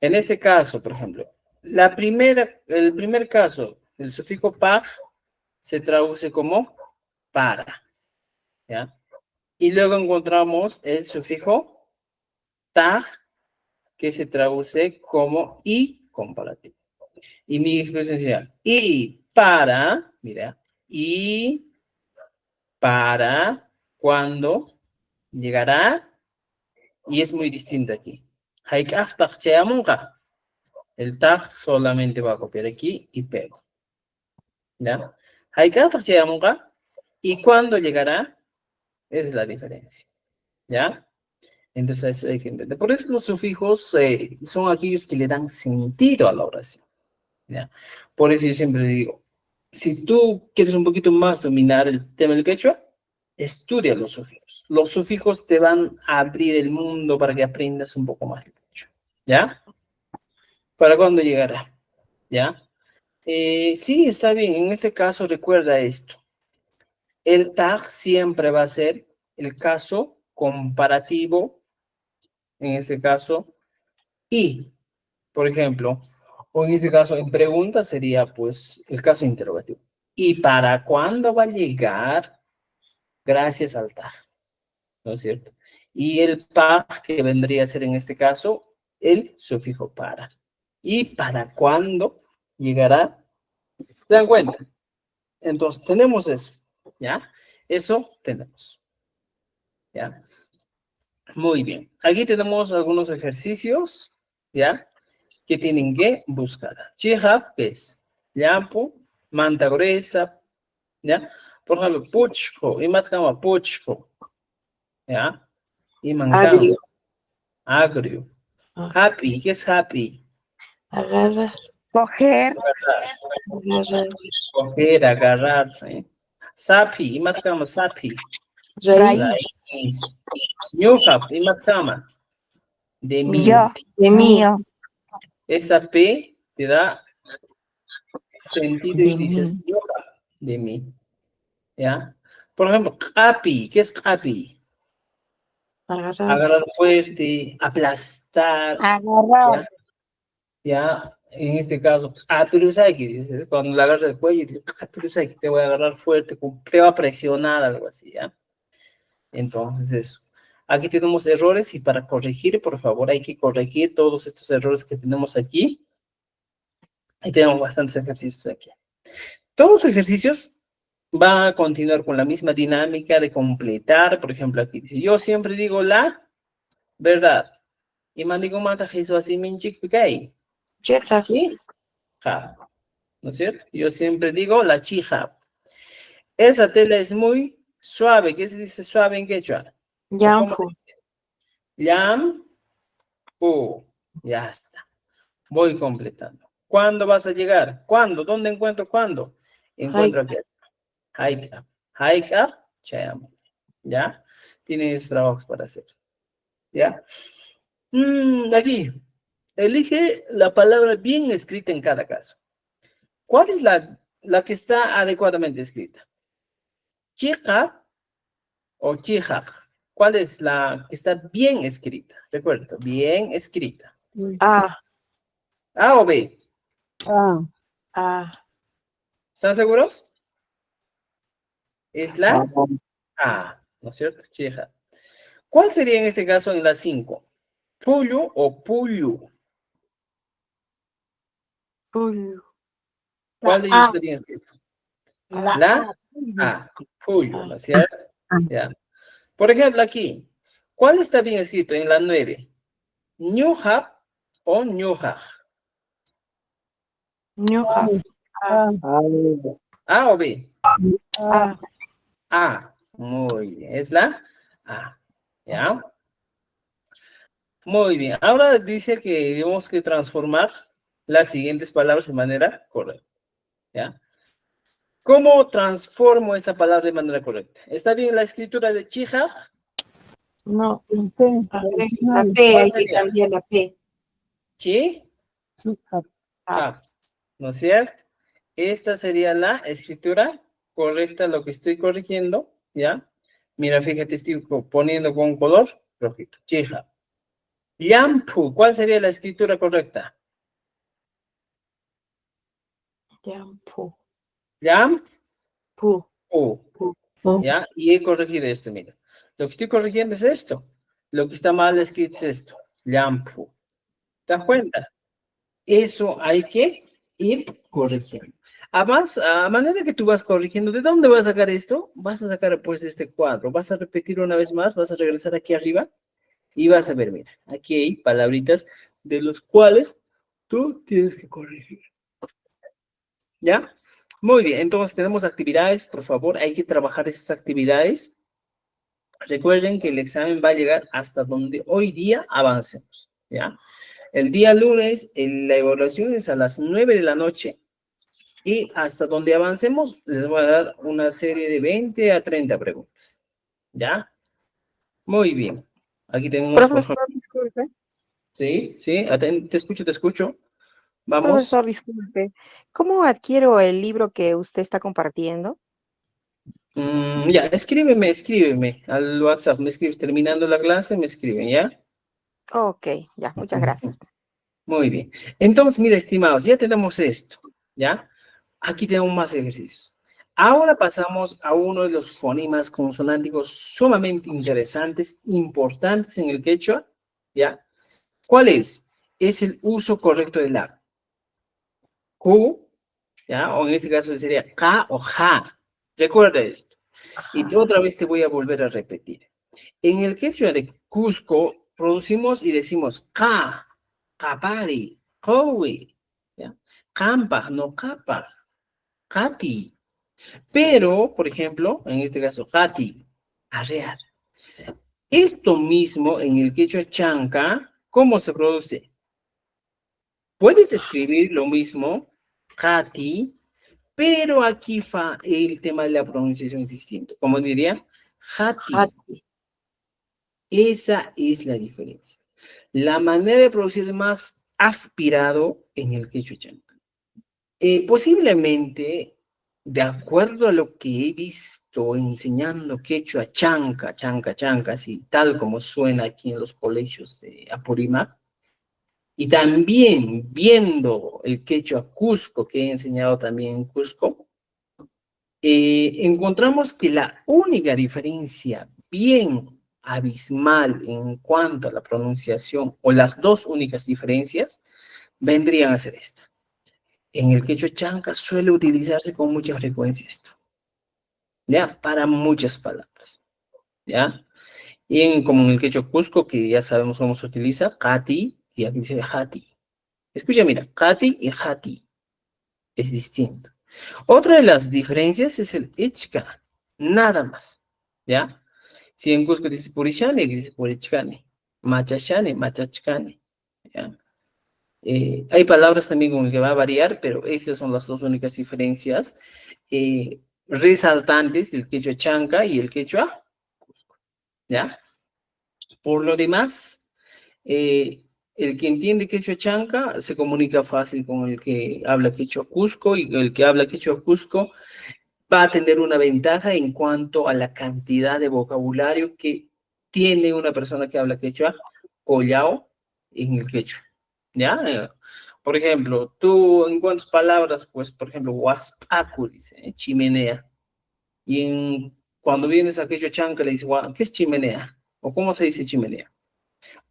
En este caso, por ejemplo, el primer caso, el sufijo pa se traduce como para. ¿Ya? Y luego encontramos el sufijo ta, que se traduce como y comparativo. Y mi expresión sería y para, mira, y para cuando llegará, y es muy distinto aquí. El tag solamente va a copiar aquí y pego. ¿Ya? Y cuando llegará, esa es la diferencia. ¿Ya? Entonces hay que entender. Por eso los sufijos son aquellos que le dan sentido a la oración. ¿Ya? Por eso yo siempre digo, si tú quieres un poquito más dominar el tema del quechua, Estudia los sufijos. Los sufijos te van a abrir el mundo para que aprendas un poco más. ¿Ya? ¿Para cuándo llegará? ¿Ya? Sí, está bien. En este caso, recuerda esto. El tag siempre va a ser el caso comparativo, en este caso, y, por ejemplo, o en este caso, en pregunta sería, pues, el caso interrogativo. ¿Y para cuándo va a llegar? Gracias al tag, ¿no es cierto? Y el para, que vendría a ser en este caso, el sufijo para. ¿Y para cuándo llegará? ¿Se dan cuenta? Entonces, tenemos eso, ¿ya? Eso tenemos, ¿ya? Muy bien. Aquí tenemos algunos ejercicios, ¿ya? Que tienen que buscar. Chihab, que es llampo, manta gruesa, ¿ya? Por ejemplo, puchko, y matkama puchko, ¿ya? Y mancama, Agrio. agrio. Ah, Happy, ¿qué es happy? agarrar, Coger, agarrar. Coger, agarrar, ¿eh? Sapi, y matkama sapi. Raíz Raíz. Ñuhap, y matkama. De mí. yo, de mí. mío, Esta P te da sentido y De dices, mí. yo, de mí, ¿ya? Por ejemplo, happy, ¿qué es happy? Agarrar. Agarrar fuerte, aplastar, agarrar, ¿ya? ¿Ya? En este caso, apirusaki, dices, cuando le agarras el cuello, dices, apirusaki, te voy a agarrar fuerte, te va a presionar, algo así, ¿ya? Entonces, eso. Aquí tenemos errores y para corregir, por favor, hay que corregir todos estos errores que tenemos aquí. Ahí tenemos bastantes ejercicios aquí. Todos los ejercicios va a continuar con la misma dinámica de completar. Por ejemplo, aquí dice, yo siempre digo la verdad. Y mandigo mata Jesús así minchik picay. Cheja. ¿Sí? Ja. ¿No es cierto? Yo siempre digo la chija. Esa tela es muy suave. ¿Qué se dice suave en quechua? ¿O cómo se Yampu. dice? Yam. Ya está. Voy completando. ¿Cuándo vas a llegar? ¿Cuándo? ¿Dónde encuentro cuándo? Encuentro aquí. Hike up. Hike up, chayamo. ¿Ya? Tienes trabajos para hacer. ¿Ya? Aquí. Elige la palabra bien escrita en cada caso. ¿Cuál es la que está adecuadamente escrita? Chica o chija. ¿Cuál es la que está bien escrita? Recuerda, bien escrita. A. ¿A o B? A. ¿Están seguros? Es la A, ¿no es cierto? Chija. ¿Cuál sería en este caso en la 5? ¿Pullu o pullu? Pullu. ¿Cuál de ellos está bien escrito? La La A, pullu, A. ¿no es cierto? Ya. Por ejemplo, aquí, ¿cuál está bien escrito en la 9? ¿Ñuhab o ñuhaj? Ñuja. A. ¿A o B? A. A. Muy bien, es la A. ¿Ya? Muy bien. Ahora dice que tenemos que transformar las siguientes palabras de manera correcta. ¿Ya? ¿Cómo transformo esta palabra de manera correcta? ¿Está bien la escritura de chija? No. La P. ¿Cuál Hay que sería? cambiar la P. Chi, ja, ¿no es cierto? Esta sería la escritura correcta, lo que estoy corrigiendo, ¿ya? Mira, fíjate, estoy poniendo con color rojito. Chija. Yampu, ¿cuál sería la escritura correcta? Yampu. Yampu, Pu. ¿ya? Y he corregido esto, mira. Lo que estoy corrigiendo es esto. Lo que está mal escrito es esto. Yampu. ¿Te das cuenta? Eso hay que ir corrigiendo. Además, a manera que tú vas corrigiendo, ¿de dónde vas a sacar esto? Vas a sacar pues este cuadro. Vas a repetir una vez más, vas a regresar aquí arriba y vas a ver, mira, aquí hay palabritas de los cuales tú tienes que corregir. ¿Ya? Muy bien, entonces tenemos actividades, por favor, hay que trabajar esas actividades. Recuerden que el examen va a llegar hasta donde hoy día avancemos, ¿ya? El día lunes, la evaluación es a las 9 de la noche y hasta donde avancemos les voy a dar una serie de 20 a 30 preguntas, ¿Ya? Muy bien. Aquí tenemos, por ejemplo, Profesor, disculpe. sí, sí, te escucho, te escucho. Vamos. Profesor, disculpe. ¿Cómo adquiero el libro que usted está compartiendo? Ya, escríbeme al WhatsApp, me escribes terminando la clase, me escriben, ¿ya? Ok, ya, muchas gracias. Muy bien. Entonces, mira, estimados, ya tenemos esto, ¿ya? Aquí tenemos más ejercicios. Ahora pasamos a uno de los fonemas consonánticos sumamente interesantes, importantes en el quechua, ¿ya? ¿Cuál es? Es el uso correcto del la. Q, ¿ya? O en este caso sería K o Ja. Recuerda esto. Y otra vez te voy a volver a repetir. En el quechua de Cusco, producimos y decimos Ka, Kapari, Kowi, ¿ya? Kampa, no Kapa, Kati. Pero, por ejemplo, en este caso, Kati, arrear. Esto mismo en el quechua chanca, ¿cómo se produce? Puedes escribir lo mismo, Kati, pero aquí el tema de la pronunciación es distinto. Como diría, Hati. Esa es la diferencia. La manera de producir es más aspirado en el quechua chanca. Posiblemente, de acuerdo a lo que he visto enseñando quechua chanca, así tal como suena aquí en los colegios de Apurímac, y también viendo el quechua Cusco, que he enseñado también en Cusco, encontramos que la única diferencia bien abismal en cuanto a la pronunciación, o las dos únicas diferencias, vendrían a ser esta. En el quechua chanca suele utilizarse con mucha frecuencia esto, ¿ya? Para muchas palabras, ¿ya? Como en el quechua cusco, que ya sabemos cómo se utiliza, kati, y aquí dice hati. Escucha, mira, kati y hati es distinto. Otra de las diferencias es el ichka, nada más, ¿ya? Si en Cusco dice purishane, dice purichkane, machashane, machachkane, ¿ya? Hay palabras también con las que va a variar, pero estas son las dos únicas diferencias resaltantes del quechua chanca y el quechua, ¿ya? Por lo demás, el que entiende quechua chanca se comunica fácil con el que habla quechua cusco, y el que habla quechua cusco va a tener una ventaja en cuanto a la cantidad de vocabulario que tiene una persona que habla quechua collao en el quechua, ¿ya? Por ejemplo, tú en cuántas palabras, pues, por ejemplo, huaspacu, dice, chimenea, y cuando vienes a quechua chanca le dice, ¿qué es chimenea? ¿O cómo se dice chimenea?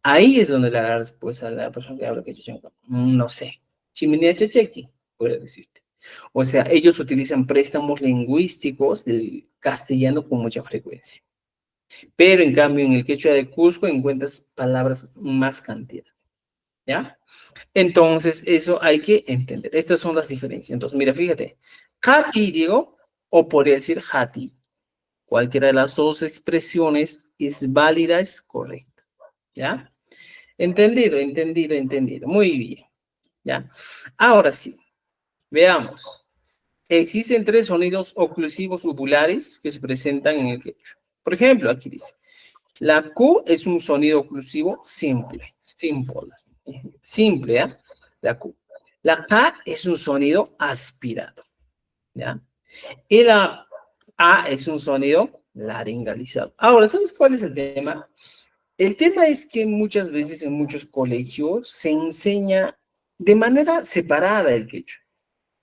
Ahí es donde le agarras, pues, a la persona que habla quechua chanca. No sé, chimenea chechequi, puede decirte. O sea, ellos utilizan préstamos lingüísticos del castellano con mucha frecuencia. Pero en cambio, en el quechua de Cusco encuentras palabras más cantidad, ¿ya? Entonces, eso hay que entender. Estas son las diferencias. Entonces, mira, fíjate. Hati, digo, o podría decir hati. Cualquiera de las dos expresiones es válida, es correcta, ¿ya? Entendido. Muy bien, ¿ya? Ahora sí, veamos. Existen tres sonidos oclusivos uvulares que se presentan en el quechua. Por ejemplo, aquí dice, la Q es un sonido oclusivo simple, ¿ya? La Q. La K es un sonido aspirado, ¿ya? Y la A es un sonido laringalizado. Ahora, ¿sabes cuál es el tema? El tema es que muchas veces en muchos colegios se enseña de manera separada el quechua,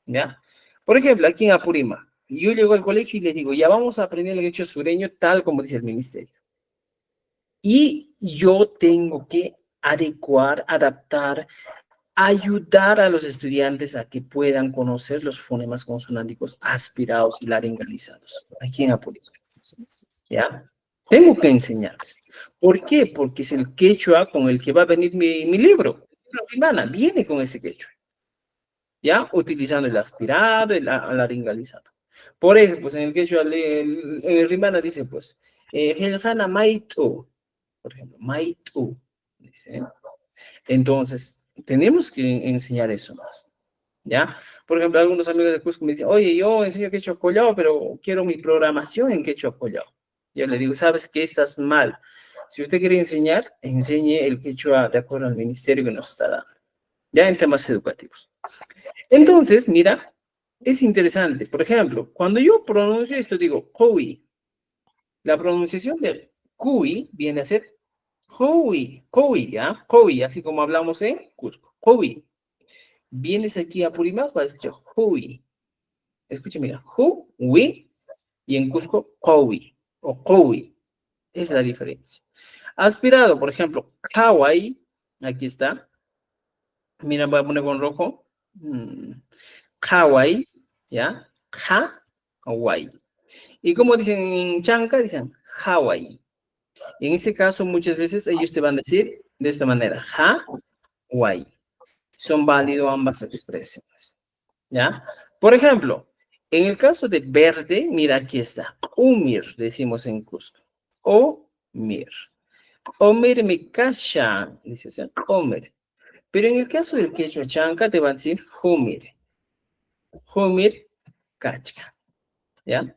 ¿ya? Por ejemplo, aquí en Apurímac, yo llego al colegio y les digo, ya vamos a aprender el quechua sureño tal como dice el ministerio. Y yo tengo que adecuar, adaptar, ayudar a los estudiantes a que puedan conocer los fonemas consonánticos aspirados y laringalizados aquí en Apurímac, ¿ya? Tengo que enseñarles. ¿Por qué? Porque es el quechua con el que va a venir mi libro. La primana viene con ese quechua, ¿ya? Utilizando el aspirado, el laringalizado. Por eso, pues en el quechua, en el rimana dice, pues, Helhana Maitu, por ejemplo, Maitu, dice. Entonces, tenemos que enseñar eso más, ¿ya? Por ejemplo, algunos amigos de Cusco me dicen, oye, yo enseño quechua collao, pero quiero mi programación en quechua collao. Yo le digo, ¿sabes qué? Estás mal. Si usted quiere enseñar, enseñe el quechua de acuerdo al ministerio que nos está dando. Ya en temas educativos. Entonces, mira, es interesante. Por ejemplo, cuando yo pronuncio esto, digo, Houi. La pronunciación de Cui viene a ser Houi, Houi, ¿ya? Houi, así como hablamos en Cusco. Houi. Vienes aquí a Purímac, vas a escuchar Houi. Escucha, mira, Hui y en Cusco, Houi o Houi. Es la diferencia. Aspirado, por ejemplo, Hawaii, aquí está. Mira, voy a poner con rojo. Hawaii, ¿ya? Hawaii. Y como dicen en Chanca, dicen Hawaii. En ese caso, muchas veces ellos te van a decir de esta manera, Hawaii. Son válidos ambas expresiones, ¿ya? Por ejemplo, en el caso de verde, mira, aquí está. Umir, decimos en Cusco. Omir. Omir me kasha, dice así, Omir. Pero en el caso del quechua chanca, te va a decir Humir. Humir, cacha, ¿ya?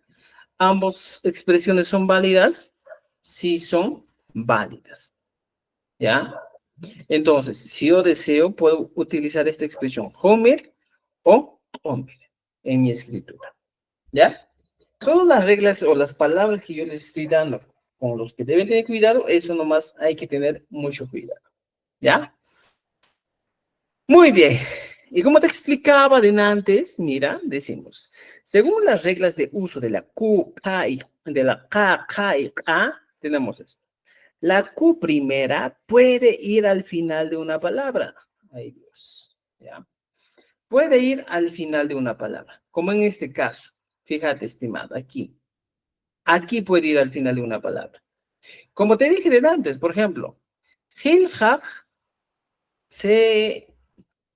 Ambas expresiones son válidas, sí son válidas, ¿ya? Entonces, si yo deseo, puedo utilizar esta expresión, Homer o Homer, en mi escritura, ¿ya? Todas las reglas o las palabras que yo les estoy dando, con los que deben tener cuidado, eso nomás hay que tener mucho cuidado, ¿ya? Muy bien. Y como te explicaba de antes, mira, decimos, según las reglas de uso de la Q, K y de la K y A, tenemos esto. La Q primera puede ir al final de una palabra. Ay, Dios. ¿Ya? Puede ir al final de una palabra. Como en este caso. Fíjate, estimado, aquí. Aquí puede ir al final de una palabra. Como te dije de antes, por ejemplo, Hilhak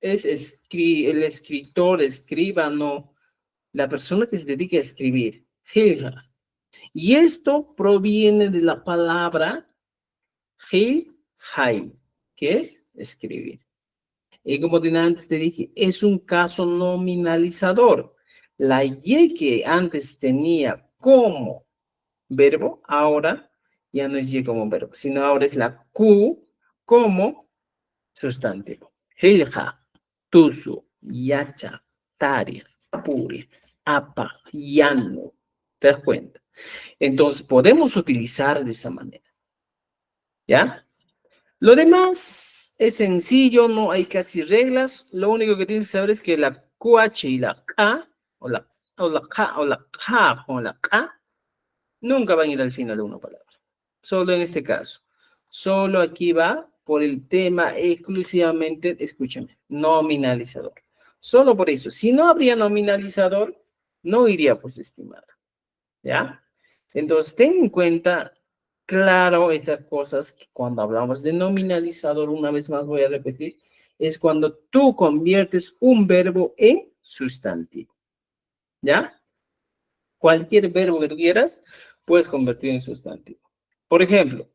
es el escritor, escribano, la persona que se dedica a escribir. Hilhak. Y esto proviene de la palabra Hil-Hai, que es escribir. Y como antes te dije, es un caso nominalizador. La Y que antes tenía como verbo, ahora ya no es Y como verbo, sino ahora es la Q como sustantivo. Hilja, tusu, yacha, tari, puri, apa, yano. ¿Te das cuenta? Entonces podemos utilizar de esa manera. ¿Ya? Lo demás es sencillo, no hay casi reglas. Lo único que tienes que saber es que la QH y la K, o la K, nunca van a ir al final de una palabra. Solo en este caso. Solo aquí va por el tema exclusivamente, escúchame, nominalizador. Solo por eso. Si no habría nominalizador, no iría pues estimada. ¿Ya? Entonces, ten en cuenta, claro, estas cosas que cuando hablamos de nominalizador, una vez más voy a repetir, es cuando tú conviertes un verbo en sustantivo. ¿Ya? Cualquier verbo que tú quieras, puedes convertir en sustantivo. Por ejemplo,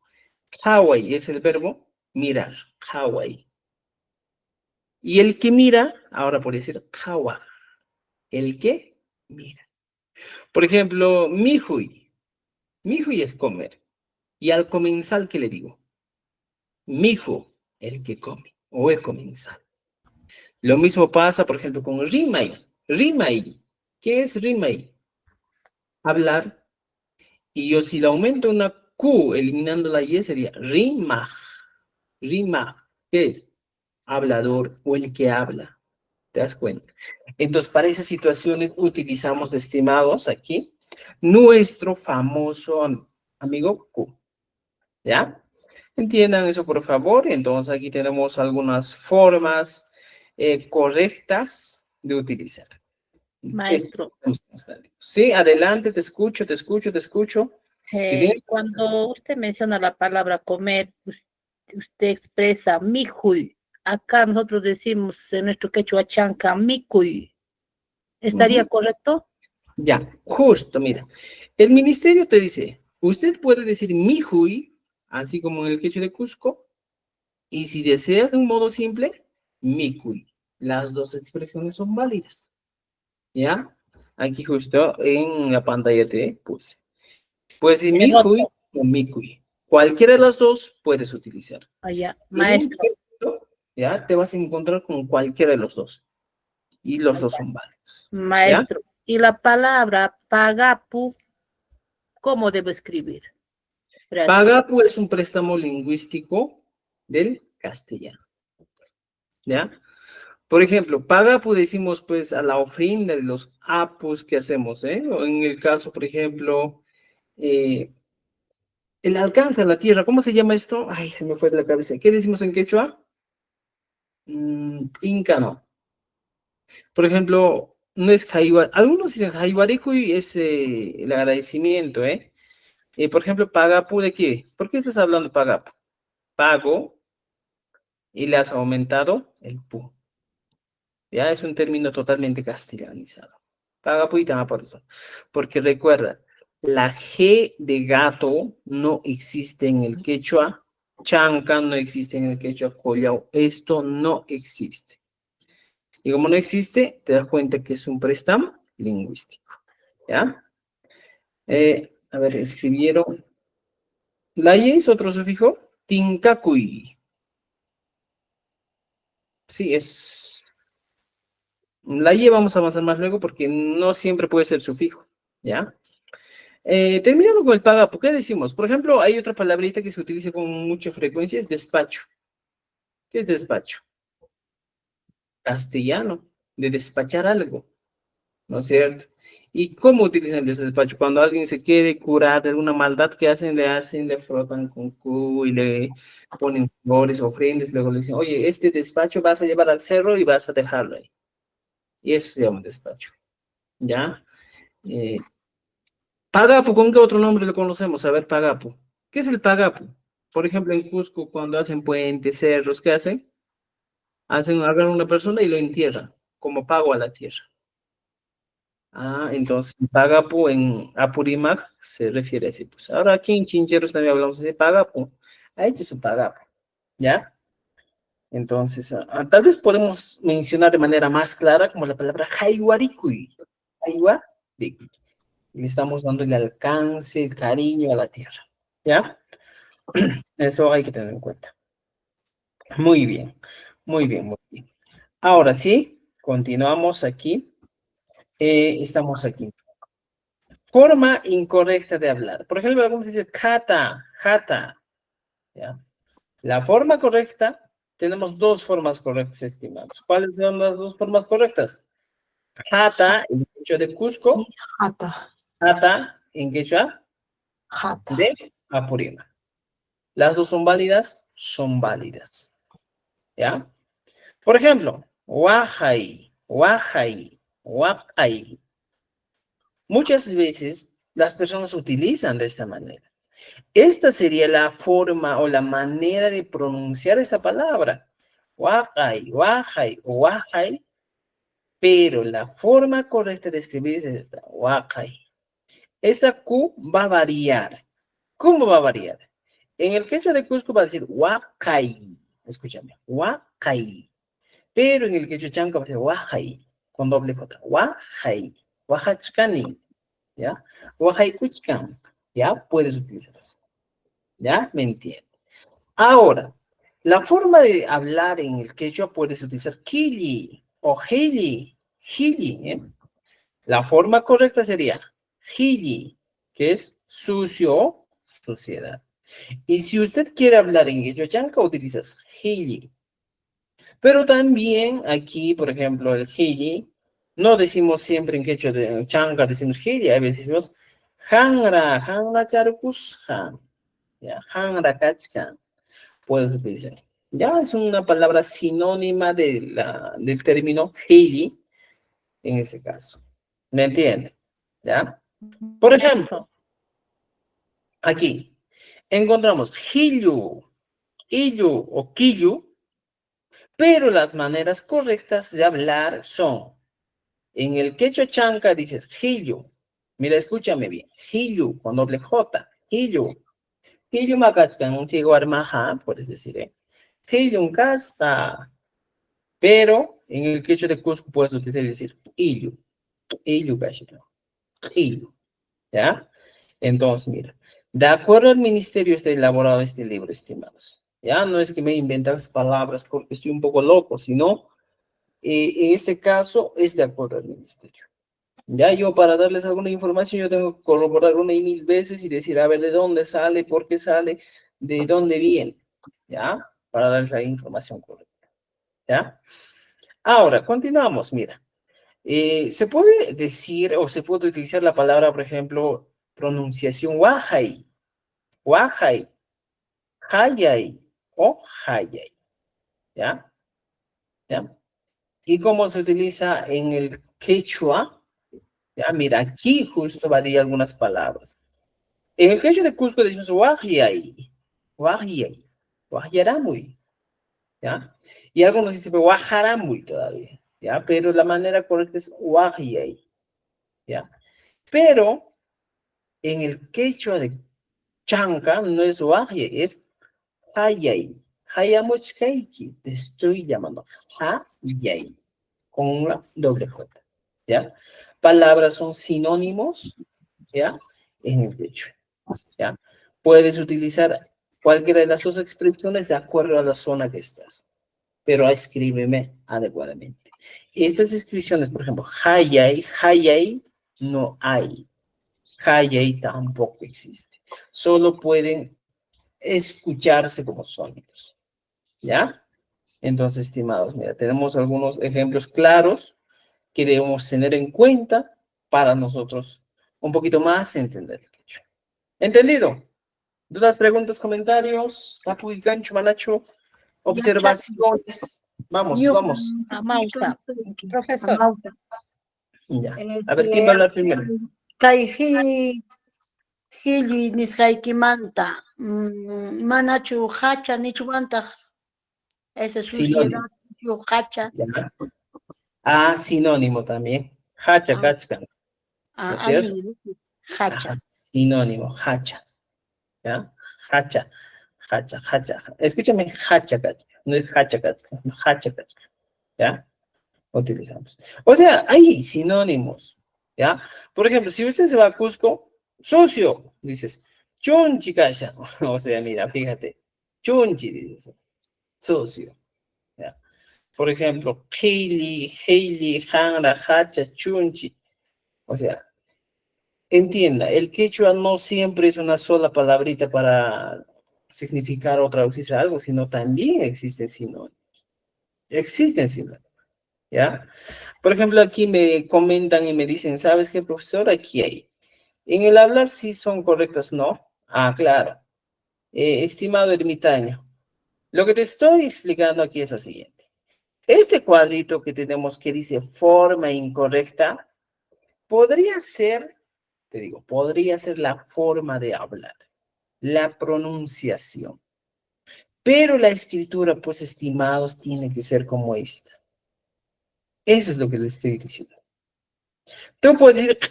Hawaii es el verbo mirar, Hawaii. Y el que mira, ahora por decir Hawa, el que mira. Por ejemplo, Mihui. Mihui es comer. Y al comensal, ¿qué le digo? Mijo, el que come, o el comensal. Lo mismo pasa, por ejemplo, con rimai. Rimai. ¿Qué es rimai? Hablar. Y yo si le aumento una Q, eliminando la Y, sería rimaj. Rimaj. ¿Qué es? Hablador o el que habla. ¿Te das cuenta? Entonces, para esas situaciones utilizamos, estimados, aquí, nuestro famoso amigo Q. ¿Ya? Entiendan eso, por favor. Entonces, aquí tenemos algunas formas correctas de utilizar. Maestro. Sí, adelante, te escucho, te escucho, te escucho. Cuando usted menciona la palabra comer, usted expresa mijuy. Acá nosotros decimos en nuestro quechua chanca micuy. ¿Estaría correcto? Ya, justo, mira. El ministerio te dice, usted puede decir mijuy, así como en el quechua de Cusco, y si deseas de un modo simple, micuy. Las dos expresiones son válidas. ¿Ya? Aquí justo en la pantalla te puse. Puedes decir El mijuy otro. o mikuy. Cualquiera de las dos puedes utilizar. Allá, En un maestro. texto, ya te vas a encontrar con cualquiera de los dos. Y los dos son válidos. ¿Ya? Maestro. Y la palabra pagapu, ¿cómo debo escribir? Gracias. Pagapu es un préstamo lingüístico del castellano. ¿Ya? Por ejemplo, pagapu decimos pues a la ofrenda de los apus que hacemos, ¿eh? O en el caso, por ejemplo, el alcance a la tierra, ¿cómo se llama esto? Ay, se me fue de la cabeza. ¿Qué decimos en quechua? Inca no. Por ejemplo, no es jaiwa. Algunos dicen jaiwariku y es el agradecimiento, ¿eh? Por ejemplo, pagapu de qué? ¿Por qué estás hablando de pagapu? Pago y le has aumentado el pu. Ya es un término totalmente castellanizado. Pagapu y por eso. Porque recuerda, la G de gato no existe en el quechua. Chanca no existe en el quechua collao. Esto no existe. Y como no existe, te das cuenta que es un préstamo lingüístico. ¿Ya? A ver, escribieron. La Y es otro sufijo. Tincacuy. Sí, es. La Y vamos a avanzar más luego porque no siempre puede ser sufijo. ¿Ya? Terminando con el pagapo, ¿qué decimos? Por ejemplo, hay otra palabrita que se utiliza con mucha frecuencia, es despacho. ¿Qué es despacho? Castellano, de despachar algo, ¿no es cierto? ¿Y cómo utilizan el despacho? Cuando alguien se quiere curar de alguna maldad que hacen, le frotan con Q y le ponen flores, ofrendas, luego le dicen, oye, este despacho vas a llevar al cerro y vas a dejarlo ahí. Y eso se llama despacho, ¿ya? Pagapu, ¿con qué otro nombre lo conocemos? A ver, pagapu. ¿Qué es el pagapu? Por ejemplo, en Cusco, cuando hacen puentes, cerros, ¿qué hacen? Agarran a una persona y lo entierran, como pago a la tierra. Entonces, pagapu en Apurímac se refiere así. Pues ahora aquí en Chincheros también hablamos de pagapu. Ahí es un pagapu, ¿ya? Entonces, tal vez podemos mencionar de manera más clara como la palabra jaiwarikuy. Jaiwarikuy. Le estamos dando el alcance, el cariño a la tierra, ¿ya? Eso hay que tener en cuenta. Muy bien, muy bien, muy bien. Ahora sí, continuamos aquí. Estamos aquí. Forma incorrecta de hablar. Por ejemplo, algunos dicen jata, jata. ¿Ya? La forma correcta, tenemos dos formas correctas, estimados. ¿Cuáles son las dos formas correctas? Jata, en quechua de Cusco. Jata. Jata, en quechua Jata. de Apurímac. Las dos son válidas, son válidas. ¿Ya? Por ejemplo, wajai, wajai, wakai. Muchas veces las personas utilizan de esta manera. Esta sería la forma o la manera de pronunciar esta palabra. Wakai, wajai o wajai. Pero la forma correcta de escribir es esta, wakai. Esta Q va a variar. ¿Cómo va a variar? En el quechua de Cusco va a decir wakai. Escúchame, wakai. Pero en el quechua chanca va a ser wajai, con doble J. Wajai, wajachkani, ¿ya? Wajai kuchkan, ¿ya? Puedes utilizar así, ¿ya? ¿Me entiendes? Ahora, la forma de hablar en el quechua puedes utilizar kili o hili, ¿eh? La forma correcta sería hili, que es sucio, suciedad. Y si usted quiere hablar en quechua chanca, utilizas hili. Pero también aquí, por ejemplo, el hili, no decimos siempre en quechua de chanca, decimos hili, a veces decimos hangra charukushan, ya, hangra kachkan, puedes utilizar. Ya es una palabra sinónima del término hili en ese caso. ¿Me entiende? ¿Ya? Por ejemplo, aquí encontramos hilu, ilu o kilu, pero las maneras correctas de hablar son, en el quechua chanca dices hilu. Mira, escúchame bien. Hilu, con doble J. Hilu. Hilu makachkan, un tigo armaja, puedes decir, ¿eh? Hilu casca. Pero en el quechua de Cusco puedes utilizar y decir hilu. Hilu kashika. Hilu. ¿Ya? Entonces, mira, de acuerdo al ministerio está elaborado este libro, estimados. Ya no es que me he inventado las palabras porque estoy un poco loco, sino en este caso es de acuerdo al ministerio. Ya yo para darles alguna información, yo tengo que corroborar una y mil veces y decir, a ver, de dónde sale, por qué sale, de dónde viene, ¿ya? Para darles la información correcta, ¿ya? Ahora, continuamos, mira. Se puede decir o se puede utilizar la palabra, por ejemplo, pronunciación wahai, wahai, hayai o hayai, ¿ya? ¿Ya? ¿Y cómo se utiliza en el quechua? Ya, mira, aquí justo varía algunas palabras. En el quechua de Cusco decimos wahiyai, wahiyai, wahiyaramuy, ¿ya? Y algunos dicen waharamuy todavía, ¿ya? Pero la manera correcta es wahiyai, ¿ya? Pero en el quechua de Chanca no es wahiyai, es hayai, hayamuchkeiki, te estoy llamando, hayai, con una doble J, ¿ya? Palabras son sinónimos, ¿ya? En el quechua. ¿Ya? Puedes utilizar cualquiera de las dos expresiones de acuerdo a la zona que estás, pero escríbeme adecuadamente. Estas inscripciones, por ejemplo, hayay, hayay, no hay. Hayay tampoco existe. Solo pueden escucharse como sonidos. ¿Ya? Entonces, estimados, mira, tenemos algunos ejemplos claros que debemos tener en cuenta para nosotros un poquito más entender el quechua. ¿Entendido? ¿Dudas, preguntas, comentarios? Tapu y Gancho, Manacho, observaciones. Vamos, vamos. Amauta, profesor. Amauta. Ya. A ver, ¿quién va a hablar primero? Kay Hilli nisqaykimanta, manachu hacha nichwantaq, esa Sinónimo. suciedad hacha, Ya. Ah, sinónimo también. Hacha, cachca. ¿No es cierto? allí, hacha. Ajá, sinónimo, hacha. ¿Ya? Hacha, hacha, hacha. Escúchame, hacha, cachca. No es hacha, cachca. No, hacha, cachca. ¿Ya? Utilizamos. O sea, hay sinónimos, ¿ya? Por ejemplo, si usted se va a Cusco, socio, dices, chunchi calla. O sea, mira, fíjate, chunchi, dices, socio, ¿ya? Por ejemplo, heili, hanra, hacha, chunchi. O sea, entienda, el quechua no siempre es una sola palabrita para significar o traducirse a algo, sino también existen sinónimos. Existen sinónimos, ¿ya? Por ejemplo, aquí me comentan y me dicen, ¿sabes qué, profesor? Aquí hay. En el hablar sí son correctas, ¿no? Ah, claro. Estimado ermitaño, lo que te estoy explicando aquí es lo siguiente. Este cuadrito que tenemos que dice forma incorrecta, podría ser, te digo, podría ser la forma de hablar, la pronunciación. Pero la escritura, pues, estimados, tiene que ser como esta. Eso es lo que les estoy diciendo. Tú puedes decir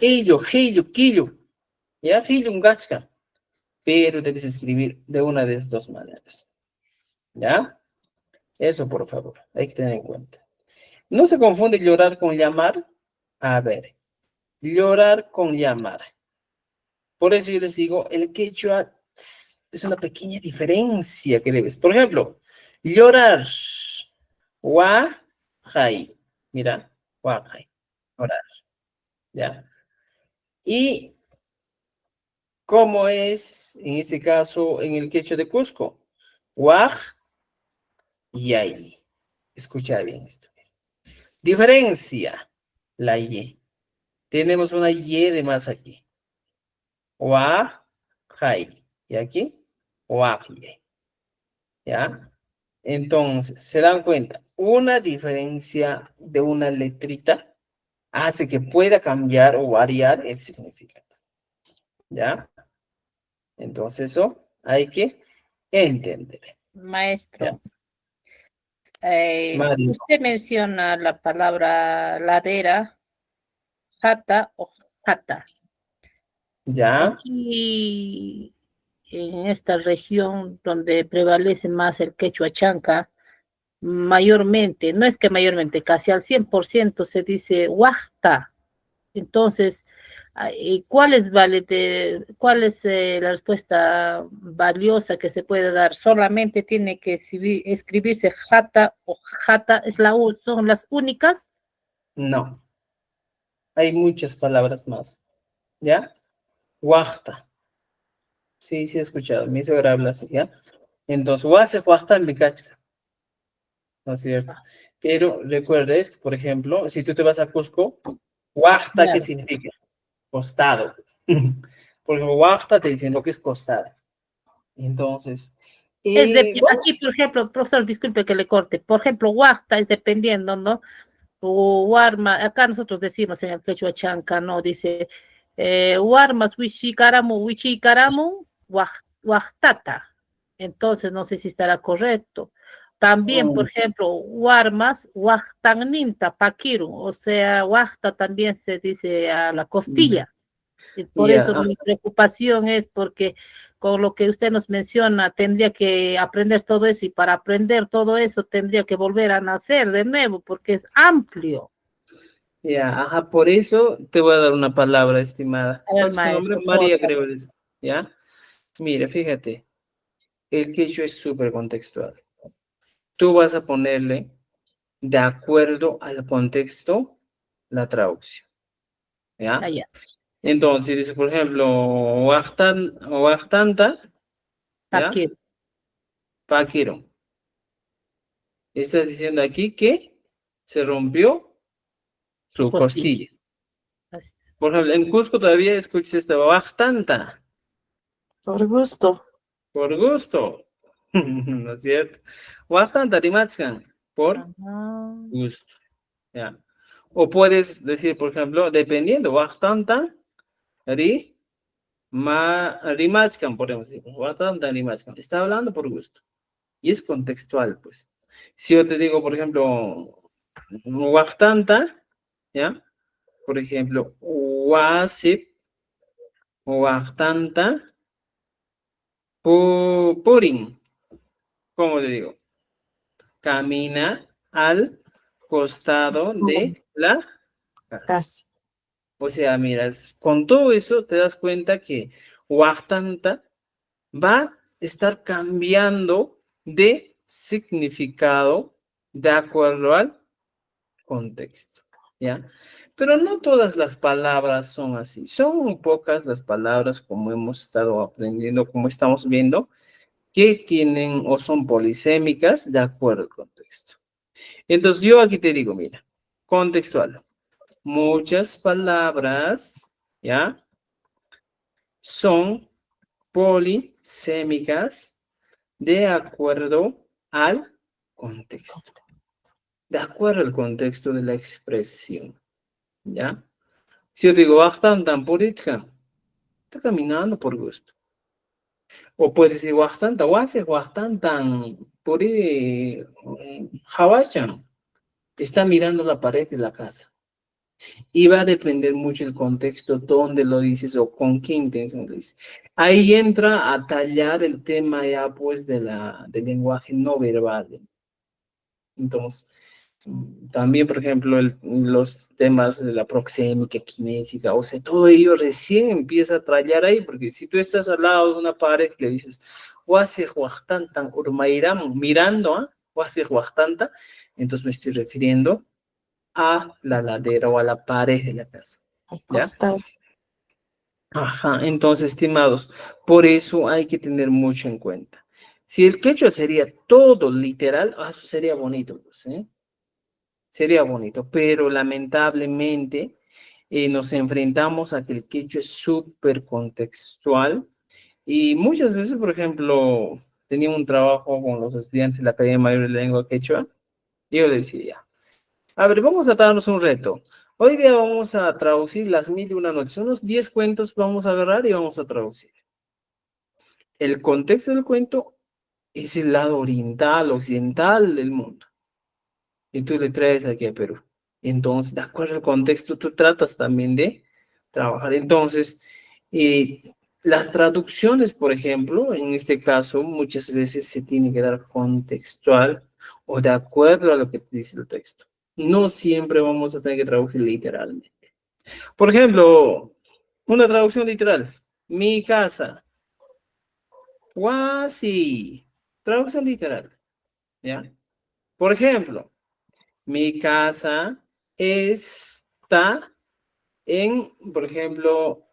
quillo, ya, un gachka, pero debes escribir de una de las dos maneras, ¿ya? Eso, por favor, hay que tener en cuenta. No se confunde llorar con llamar. A ver, llorar con llamar. Por eso yo les digo, el quechua es una pequeña diferencia que debes. Por ejemplo, llorar, guajay, mira, guajay, llorar, ¿ya? Y ¿cómo es, en este caso, en el quechua de Cusco? Waj y ahí. Escucha bien esto. Diferencia, la Y. Tenemos una Y de más aquí. Waj, y aquí, waj, ¿ya? Entonces, ¿se dan cuenta? Una diferencia de una letrita hace que pueda cambiar o variar el significado, ¿ya? Entonces, eso hay que entender. Maestro, Mario, usted menciona la palabra ladera, jata o jata. ¿ya? Aquí, en esta región donde prevalece más el quechua chanca, mayormente, no es que mayormente, casi al 100% se dice huajta. Entonces, ¿Y cuál es, cuál es la respuesta valiosa que se puede dar? Solamente tiene que escribirse jata o jata, son las únicas. No, hay muchas palabras más. ¿Ya? Huachta. Sí, sí he escuchado. Mi suegra habla así, ¿ya? Entonces, huase huachta en mi cachca. ¿No es cierto? Pero recuerdes, por ejemplo, si tú te vas a Cusco, huachta, ¿qué Claro. significa? Costado. Por ejemplo, huachta te dicen lo que es costado. Entonces, bueno, Aquí, por ejemplo, profesor, disculpe que le corte. Por ejemplo, huacta es dependiendo, ¿no? O Warma, acá nosotros decimos en el quechua chanca, ¿no? Dice, Warmas, Wichikaramu, Huachtata. Entonces, no sé si estará correcto. También, por ejemplo, Warmas, Huachtanninta, Pakiru, o sea, Huachta también se dice a la costilla. Y por ya, eso mi preocupación es porque con lo que usted nos menciona, tendría que aprender todo eso y para aprender todo eso tendría que volver a nacer de nuevo porque es amplio. ya, ajá, por eso te voy a dar una palabra, estimada. A ver, ¿Cuál es su nombre? maestro, María, porfa. creo, eres, ¿ya? Mire, fíjate, el quechua es súper contextual. Tú vas a ponerle, de acuerdo al contexto, la traducción, ¿ya? Allá, Entonces, dice, por ejemplo, Huachtanta, ¿ya? aquí, Paquiro. Estás diciendo aquí que se rompió su su costilla. costilla. Por ejemplo, en Cusco todavía escuchas esta Huachtanta, Por gusto. por gusto, ¿no es cierto? Huachtanta rimachkan, por Ajá. gusto, ¿ya? O puedes decir, por ejemplo, dependiendo, Huachtanta, rimachkan, podemos decir, Huachtanta rimachkan. Está hablando por gusto. Y es contextual, pues. Si yo te digo, por ejemplo, Huachtanta, ¿ya? Por ejemplo, Wasip, Huachtanta, Purin, ¿cómo le digo? Camina al costado de la casa. Casi. O sea, miras, con todo eso te das cuenta que Huachtanta va a estar cambiando de significado de acuerdo al contexto, ¿ya? Pero no todas las palabras son así. Son pocas las palabras, como hemos estado aprendiendo, como estamos viendo, que tienen o son polisémicas de acuerdo al contexto. Entonces, yo aquí te digo, mira, contextual. Muchas palabras, ¿ya? Son polisémicas de acuerdo al contexto. De acuerdo al contexto de la expresión, ¿ya? Si yo digo, tan purichka, está caminando por gusto. O puede decir, tan puri hawachan, está mirando la pared de la casa. Y va a depender mucho el contexto, dónde lo dices o con qué intención lo dices. Ahí entra a tallar el tema ya pues del lenguaje no verbal. Entonces, también, por ejemplo, los temas de la proxémica, kinésica, o sea, todo ello recién empieza a trallar ahí, porque si tú estás al lado de una pared y le dices, "Huase huajtantan urmairam", mirando, ¿ah? "Huase huajtanta", entonces me estoy refiriendo a la ladera o a la pared de la casa, Al ¿ya? costado. Ajá, entonces, estimados, por eso hay que tener mucho en cuenta. Si el quechua sería todo literal, eso sería bonito, pues, ¿eh? Sería bonito, pero lamentablemente nos enfrentamos a que el quechua es súper contextual y muchas veces, por ejemplo, tenía un trabajo con los estudiantes de la Academia Mayor de Lengua Quechua y yo les decía, a ver, vamos a darnos un reto. Hoy día vamos a traducir las 1001 noches, unos 10 cuentos vamos a agarrar y vamos a traducir. El contexto del cuento es el lado oriental, occidental del mundo. Y tú le traes aquí a Perú. Entonces, de acuerdo al contexto, tú tratas también de trabajar. Entonces, las traducciones, por ejemplo, en este caso, muchas veces se tiene que dar contextual o de acuerdo a lo que te dice el texto. No siempre vamos a tener que traducir literalmente. Por ejemplo, Una traducción literal. Mi casa. Wasi. Traducción literal. ¿Ya? Por ejemplo, mi casa está en, por ejemplo,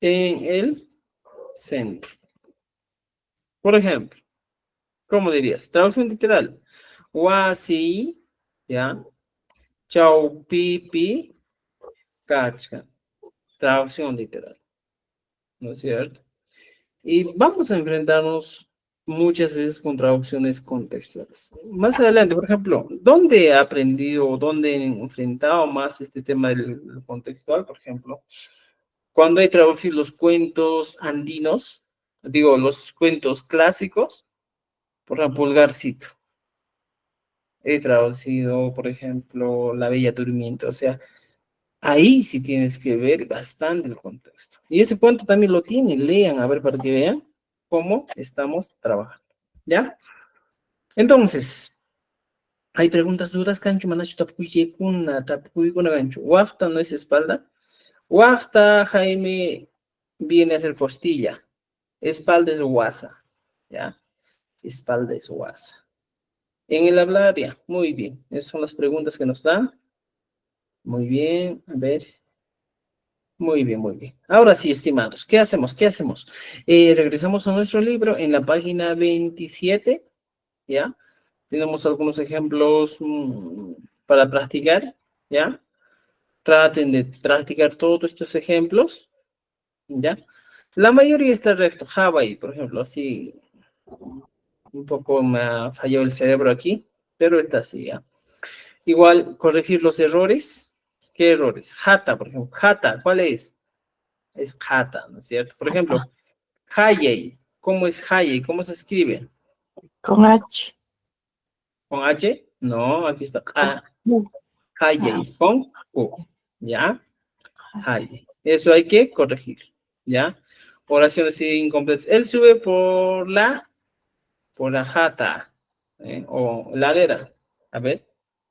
en el centro. Por ejemplo, ¿cómo dirías? Traducción literal. Wasi, ¿ya? Chaupipi, cacha. Traducción literal. ¿No es cierto? Y vamos a enfrentarnos muchas veces con traducciones contextuales. Más adelante, por ejemplo, ¿dónde he aprendido o dónde he enfrentado más este tema del contextual? Por ejemplo, cuando he traducido los cuentos andinos, digo, los cuentos clásicos, por ejemplo, Pulgarcito. He traducido, por ejemplo, La Bella Durmiente. O sea, ahí sí tienes que ver bastante el contexto. Y ese cuento también lo tienen, lean, a ver, para que vean cómo estamos trabajando. ¿Ya? Entonces, hay preguntas duras, Cancho, Manacho, Tapuye, Kuna, Tapuye, Kuna, Cancho. Huachta no es espalda. Huachta, Jaime, viene a ser costilla. Espalda es guasa. ¿Ya? Espalda es guasa. En el hablar, ya, muy bien. Esas son las preguntas que nos dan. Muy bien, a ver. Muy bien, muy bien. Ahora sí, estimados, ¿qué hacemos? ¿Qué hacemos? Regresamos a nuestro libro en la página 27, ¿ya? Tenemos algunos ejemplos para practicar, ¿ya? Traten de practicar todos estos ejemplos, ¿ya? La mayoría está recto. Hawaii, por ejemplo, así, un poco me ha fallado el cerebro aquí, pero está así, ¿ya? Igual, corregir los errores. ¿Qué errores? Jata, por ejemplo. Jata, ¿cuál es? Es jata, ¿no es cierto? Por ejemplo, Hayei. ¿Cómo es Hayei? ¿Cómo se escribe? Con H. ¿Con H? No, aquí está. U. Hayei. Con U. ¿Ya? Hayei. Eso hay que corregir. ¿Ya? Oraciones incompletas. Él sube por la jata. O ladera. A ver.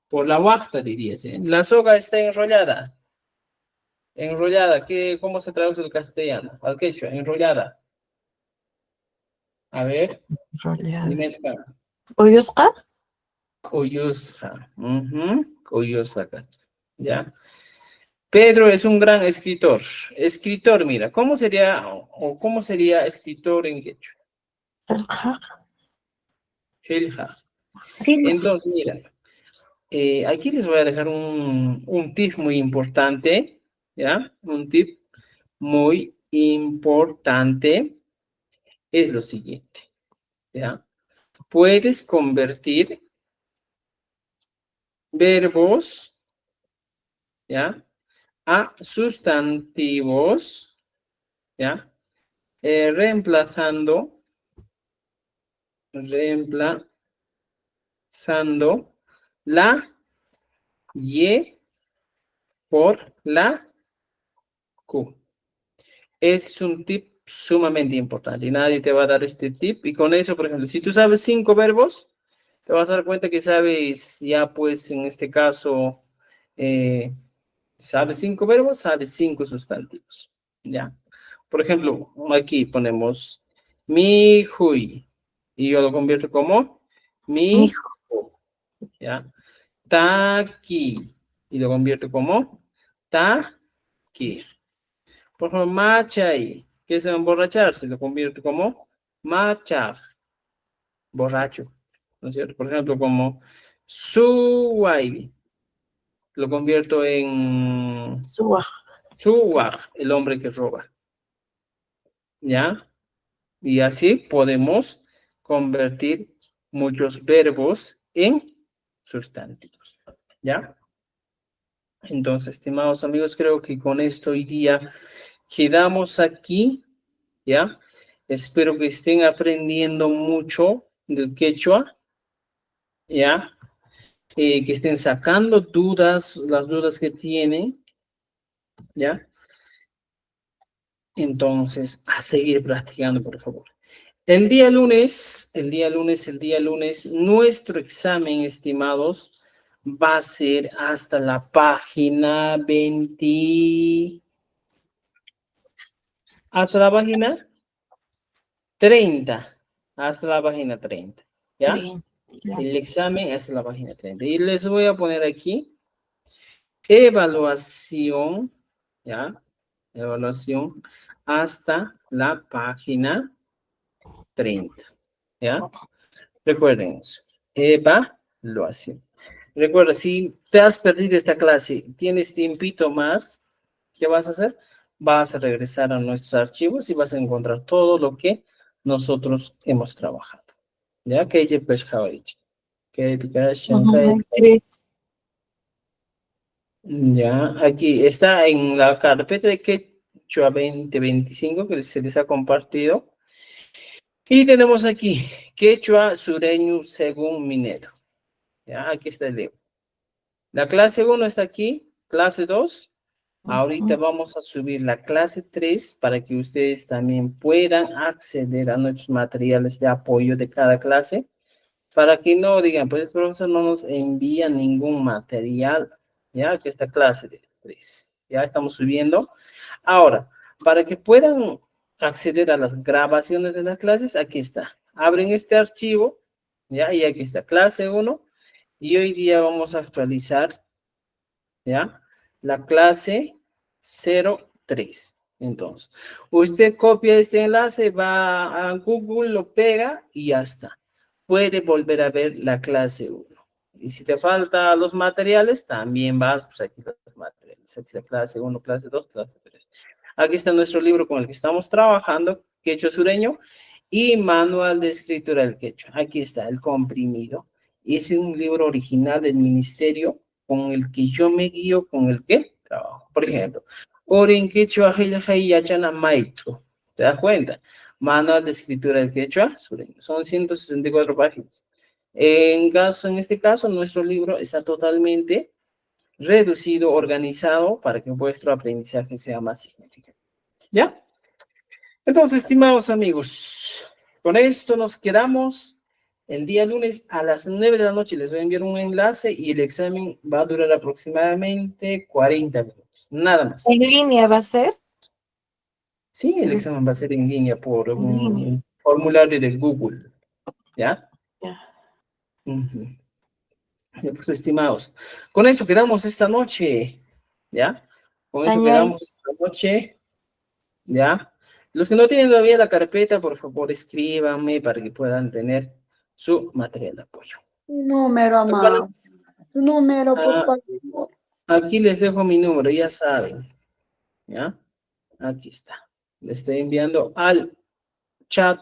Por la huacta, dirías. La soga está enrollada. Enrollada. ¿Cómo se traduce el castellano? Al quechua. Enrollada. A ver. Dime. Uyusqa. Cuyusca. Cuyusca. ¿Ya? Pedro es un gran escritor. Escritor, mira, ¿cómo sería o cómo sería escritor en quechua? Helja. Entonces, mira, aquí les voy a dejar un tip muy importante, ¿ya? Un tip muy importante es lo siguiente, ¿ya? Puedes convertir verbos, ¿ya? A sustantivos, ¿ya? Reemplazando la Y por la Q. Es un tip sumamente importante y nadie te va a dar este tip. Y con eso, por ejemplo, si tú sabes 5 verbos, te vas a dar cuenta que sabes ya, pues, en este caso, sabes 5 verbos, sabes 5 sustantivos, ¿ya? Por ejemplo, aquí ponemos mi hui y yo lo convierto como mi hu, ¿ya? Taki y lo convierto como taki. Por ejemplo, machai, que es emborracharse, lo convierto como machaj, borracho, ¿no es cierto? Por ejemplo, como suwai, lo convierto en Suwa. suwaj, el hombre que roba, ¿ya? Y así podemos convertir muchos verbos en sustantivos, ¿ya? Entonces, estimados amigos, creo que con esto hoy día quedamos aquí, ¿ya? Espero que estén aprendiendo mucho del quechua, ¿ya? Que estén sacando dudas, las dudas que tienen, ¿ya? Entonces, a seguir practicando, por favor. El día lunes, nuestro examen, estimados, va a ser hasta la página 20, hasta la página 30, hasta la página 30, ¿ya? 30, ya. El examen hasta la página 30. Y les voy a poner aquí evaluación, ¿ya? Evaluación hasta la página 30, ¿ya? Recuerden eso. Evaluación. Recuerda, si te has perdido esta clase, tienes tiempito más, ¿qué vas a hacer? Vas a regresar a nuestros archivos y vas a encontrar todo lo que nosotros hemos trabajado. ¿Ya? Que ya pues, Chris. ya, aquí está en la carpeta de Quechua 2025 que se les ha compartido. Y tenemos aquí Quechua sureño según Minero. Ya, aquí está el libro. La clase 1 está aquí, clase 2. Ahorita vamos a subir la clase 3 para que ustedes también puedan acceder a nuestros materiales de apoyo de cada clase. Para que no digan, pues el profesor no nos envía ningún material, ya que esta clase de 3. Ya estamos subiendo. Ahora, para que puedan acceder a las grabaciones de las clases, aquí está. Abren este archivo, ya, y aquí está, clase 1. Y hoy día vamos a actualizar, ya, la clase 03. Entonces, usted copia este enlace, va a Google, lo pega y ya está. Puede volver a ver la clase 1. Y si te faltan los materiales, también vas, pues aquí los materiales. Aquí está clase 1, clase 2, clase 3. Aquí está nuestro libro con el que estamos trabajando, Quechua Sureño, y Manual de Escritura del Quechua. Aquí está, el comprimido. Es un libro original del ministerio con el que yo me guío, con el que trabajo. Por ejemplo, Oren Quechua Yachana Maitro. ¿Te das cuenta? Manual de Escritura del Quechua Sureño. Son 164 páginas. En este caso, nuestro libro está totalmente reducido, organizado, para que vuestro aprendizaje sea más significativo. ¿Ya? Entonces, estimados amigos, con esto nos quedamos. El día lunes a las 9 de la noche les voy a enviar un enlace y el examen va a durar aproximadamente 40 minutos, nada más. ¿En línea va a ser? Sí, el examen va a ser en línea por En línea. un formulario de Google, ¿ya? Ya. Ujú. Ya, pues, estimados, con eso quedamos esta noche, ¿ya? Con eso Mañana. quedamos esta noche, ¿ya? Los que no tienen todavía la carpeta, por favor, escríbanme para que puedan tener su material de apoyo. Un número, amado. Un número, por Ah, favor. aquí les dejo mi número, ya saben, ¿ya? Aquí está. Le estoy enviando al chat.